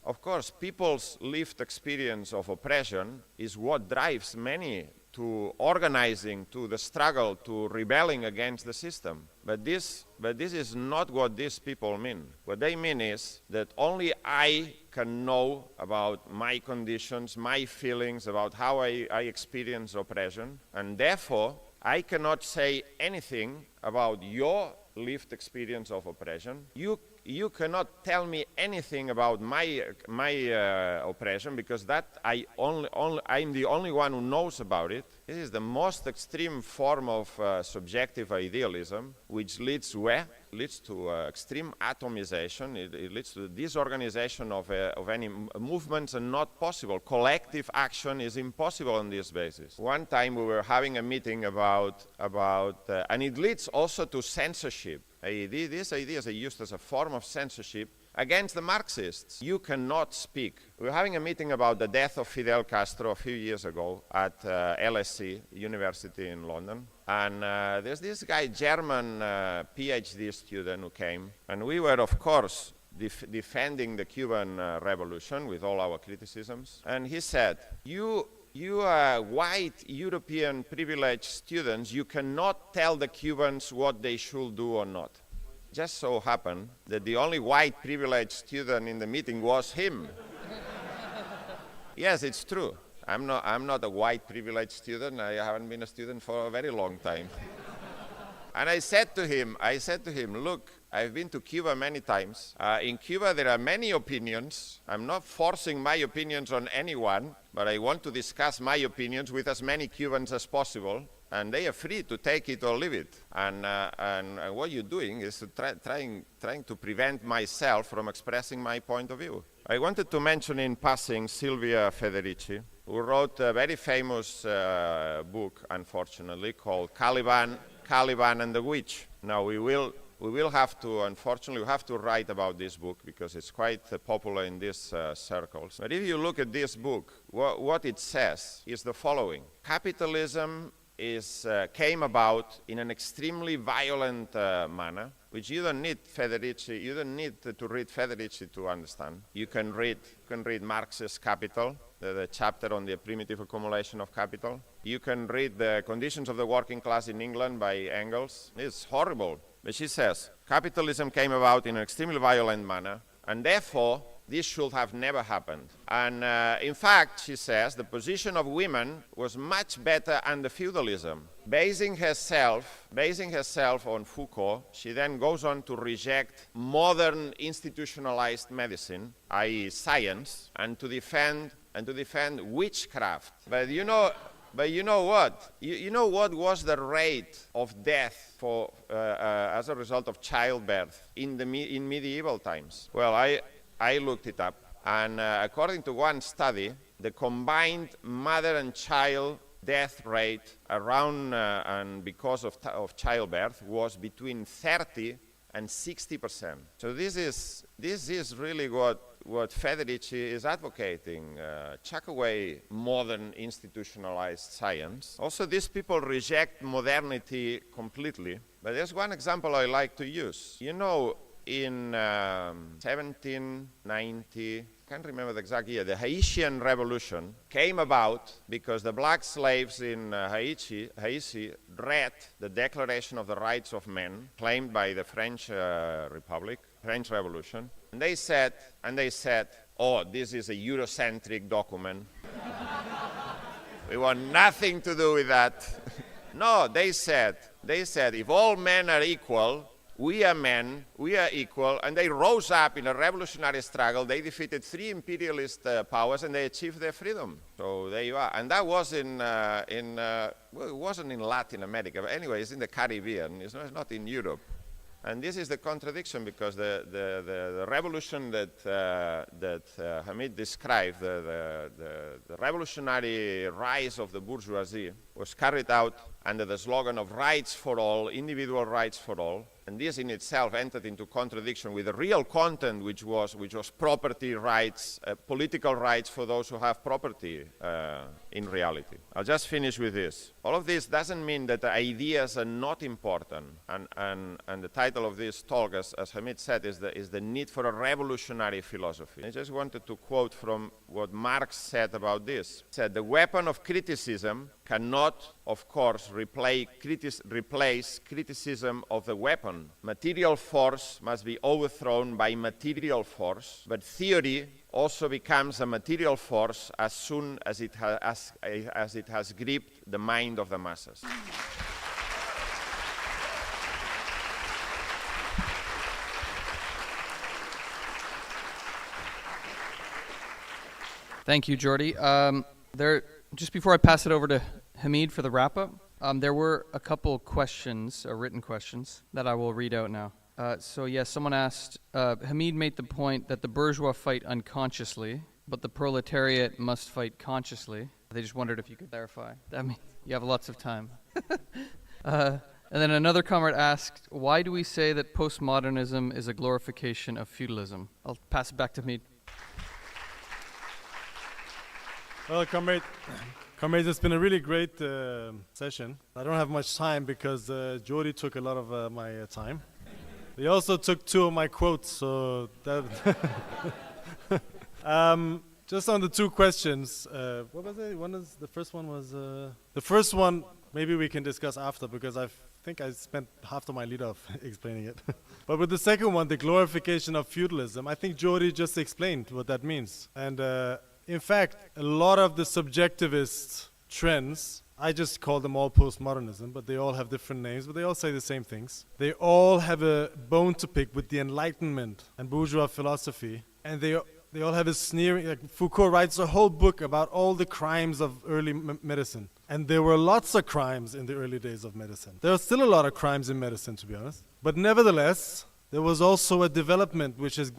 people's lived experience of oppression is what drives many to organizing, to the struggle, to rebelling against the system. But this is not what these people mean. What they mean is that only I can know about my conditions, my feelings, about how I experience oppression, and therefore I cannot say anything about your lived experience of oppression. You cannot tell me anything about my oppression, because that I'm the only one who knows about it. This is the most extreme form of subjective idealism, which leads where? Leads to extreme atomization. It leads to disorganization of any movements, and not possible. Collective action is impossible on this basis. One time we were having a meeting about and it leads also to censorship. These ideas are used as a form of censorship against the Marxists. You cannot speak. We were having a meeting about the death of Fidel Castro a few years ago at LSE, University in London. And there's this guy, German PhD student who came. And we were, of course, defending the Cuban revolution with all our criticisms. And he said, you white European privileged students, you cannot tell the Cubans what they should do or not. Just so happened that the only white privileged student in the meeting was him. Yes, it's true. I'm not a white privileged student. I haven't been a student for a very long time. And I said to him, look, I've been to Cuba many times. In Cuba, there are many opinions. I'm not forcing my opinions on anyone, but I want to discuss my opinions with as many Cubans as possible, and they are free to take it or leave it. And what you're doing is trying to prevent myself from expressing my point of view. I wanted to mention in passing Silvia Federici, who wrote a very famous book, unfortunately, called Caliban and the Witch. Now we will have to, unfortunately, write about this book because it's quite popular in these circles. But if you look at this book, what it says is the following. Capitalism came about in an extremely violent manner, which you don't need to read Federici to understand. You can read Marx's Capital, the chapter on the primitive accumulation of capital. You can read The Conditions of the Working Class in England by Engels. It's horrible. But she says, capitalism came about in an extremely violent manner, and therefore, this should have never happened. And in fact, she says, the position of women was much better under feudalism. Basing herself on Foucault, she then goes on to reject modern institutionalized medicine, i.e. science, and to defend witchcraft. But you know what? You know what was the rate of death as a result of childbirth in medieval times? Well, I looked it up, and according to one study, the combined mother and child death rate around and because of childbirth was between 30 and 60%. So this is really what Federici is advocating. Chuck away modern institutionalized science. Also, these people reject modernity completely. But there's one example I like to use. You know, in 1790, can't remember the exact year, the Haitian Revolution came about because the black slaves in Haiti read the Declaration of the Rights of Men claimed by the French Republic, French Revolution, and they said, oh, this is a Eurocentric document. We want nothing to do with that. No, they said, if all men are equal, we are men, we are equal, and they rose up in a revolutionary struggle. They defeated 3 imperialist powers, and they achieved their freedom. So there you are. And that was well, it wasn't in Latin America, but anyway, it's in the Caribbean. It's not in Europe. And this is the contradiction, because the revolution that Hamid described, the revolutionary rise of the bourgeoisie, was carried out under the slogan of rights for all, individual rights for all. And this in itself entered into contradiction with the real content, which was property rights, political rights for those who have property in reality. I'll just finish with this. All of this doesn't mean that the ideas are not important. And the title of this talk, as Hamid said, is the need for a revolutionary philosophy. I just wanted to quote from what Marx said about this. He said, the weapon of criticism cannot, of course, replace criticism of the weapon. Material force must be overthrown by material force, but theory also becomes a material force as soon as it has gripped the mind of the masses. Thank you, Jordi. Just before I pass it over to Hamid for the wrap-up, there were a couple questions, written questions, that I will read out now. So yes, someone asked, Hamid made the point that the bourgeois fight unconsciously, but the proletariat must fight consciously. They just wondered if you could clarify. That means you have lots of time. And then another comrade asked, why do we say that postmodernism is a glorification of feudalism? I'll pass it back to Hamid. Well, comrades, it's been a really great session. I don't have much time because Jordi took a lot of my time. He also took 2 of my quotes, so that just on the 2 questions, what was it? The first one maybe we can discuss after, because I think I spent half of my lead off explaining it. But with the second one, the glorification of feudalism, I think Jordi just explained what that means. And in fact, a lot of the subjectivist trends, I just call them all postmodernism, but they all have different names, but they all say the same things. They all have a bone to pick with the Enlightenment and bourgeois philosophy, and they all have a sneering, like Foucault writes a whole book about all the crimes of early medicine. And there were lots of crimes in the early days of medicine. There are still a lot of crimes in medicine, to be honest. But nevertheless, there was also a development which has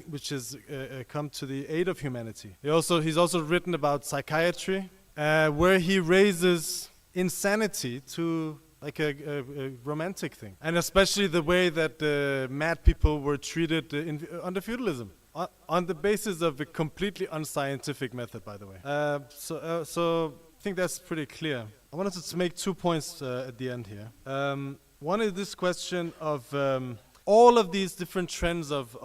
come to the aid of humanity. He's also written about psychiatry, where he raises insanity to like a romantic thing, and especially the way that mad people were treated under feudalism, on the basis of a completely unscientific method, by the way. So I think that's pretty clear. I wanted to make 2 points at the end here. One is this question of all of these different trends of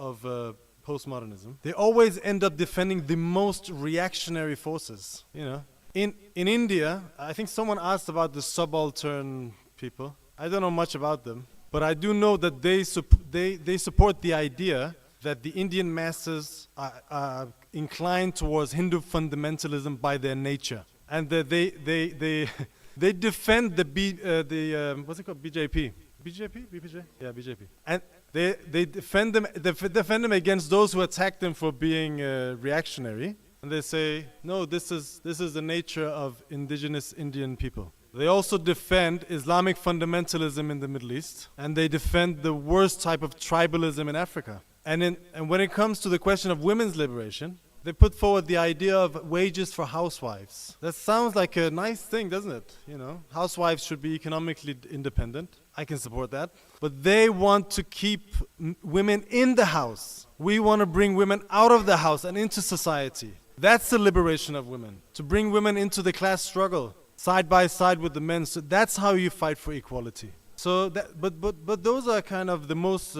postmodernism. They always end up defending the most reactionary forces. You know, in India, I think someone asked about the subaltern people. I don't know much about them, but I do know that they support the idea that the Indian masses are inclined towards Hindu fundamentalism by their nature, and that they defend the what's it called, BJP. BPJ? Yeah, BJP. And they defend them against those who attack them for being reactionary. And they say, no, this is the nature of indigenous Indian people. They also defend Islamic fundamentalism in the Middle East, and they defend the worst type of tribalism in Africa. And when it comes to the question of women's liberation, they put forward the idea of wages for housewives. That sounds like a nice thing, doesn't it? You know, housewives should be economically independent. I can support that. But they want to keep women in the house. We want to bring women out of the house and into society. That's the liberation of women. To bring women into the class struggle, side by side with the men. So that's how you fight for equality. So but those are kind of the most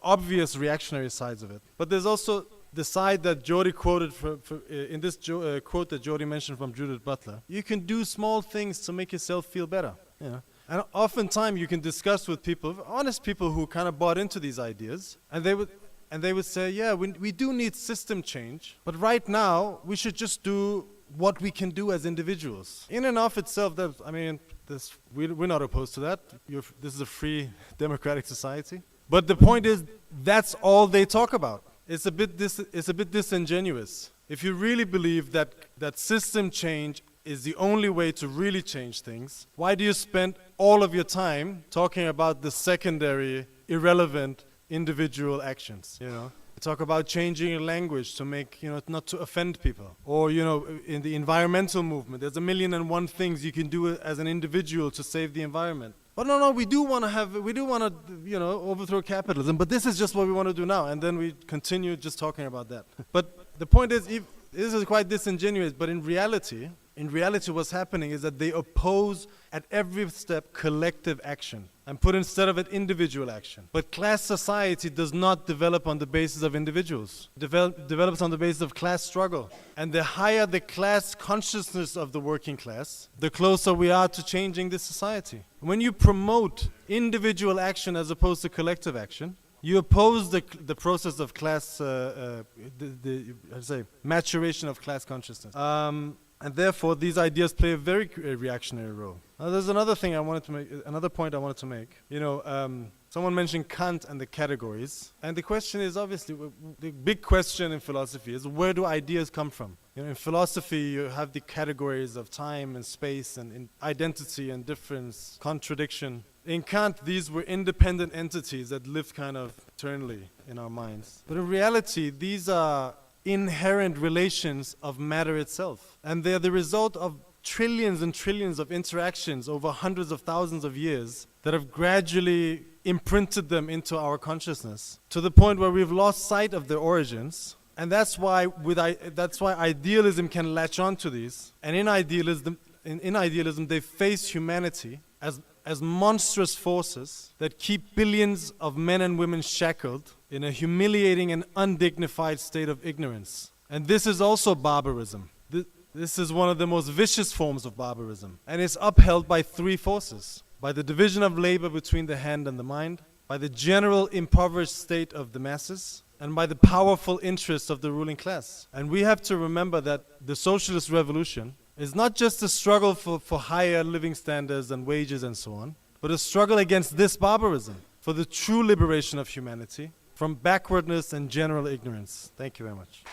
obvious reactionary sides of it. But there's also the side that Jody quoted in this quote that Jody mentioned from Judith Butler. You can do small things to make yourself feel better. You know? And oftentimes you can discuss with people, honest people who kind of bought into these ideas, and they would say, yeah, we do need system change, but right now we should just do what we can do as individuals. In and of itself, we're not opposed to that. This is a free democratic society. But the point is, that's all they talk about. It's a bit disingenuous. If you really believe that system change is the only way to really change things, why do you spend all of your time talking about the secondary, irrelevant individual actions? You know, talk about changing your language to make, not to offend people, or in the environmental movement, there's 1,000,001 things you can do as an individual to save the environment. But no, we do want to overthrow capitalism, but this is just what we want to do now, and then we continue just talking about that. But the point is, this is quite disingenuous, but in reality, what's happening is that they oppose at every step collective action and put instead of it individual action. But class society does not develop on the basis of individuals. It develops on the basis of class struggle. And the higher the class consciousness of the working class, the closer we are to changing this society. When you promote individual action as opposed to collective action, you oppose the process of class, maturation of class consciousness. And therefore, these ideas play a very reactionary role. Now, there's another point I wanted to make. Someone mentioned Kant and the categories. And the question is, obviously, the big question in philosophy is, where do ideas come from? In philosophy, you have the categories of time and space and identity and difference, contradiction. In Kant, these were independent entities that lived kind of eternally in our minds. But in reality, these are inherent relations of matter itself. And they're the result of trillions and trillions of interactions over hundreds of thousands of years that have gradually imprinted them into our consciousness to the point where we've lost sight of their origins. And that's why idealism can latch on to these. And in idealism, they face humanity as monstrous forces that keep billions of men and women shackled in a humiliating and undignified state of ignorance. And this is also barbarism. This is one of the most vicious forms of barbarism. And it's upheld by three forces: by the division of labor between the hand and the mind, by the general impoverished state of the masses, and by the powerful interests of the ruling class. And we have to remember that the socialist revolution is not just a struggle for higher living standards and wages and so on, but a struggle against this barbarism, for the true liberation of humanity from backwardness and general ignorance. Thank you very much.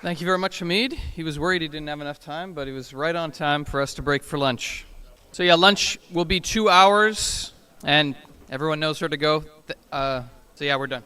Thank you very much, Hamid. He was worried he didn't have enough time, but he was right on time for us to break for lunch. So yeah, lunch will be 2 hours, and everyone knows where to go. So yeah, we're done.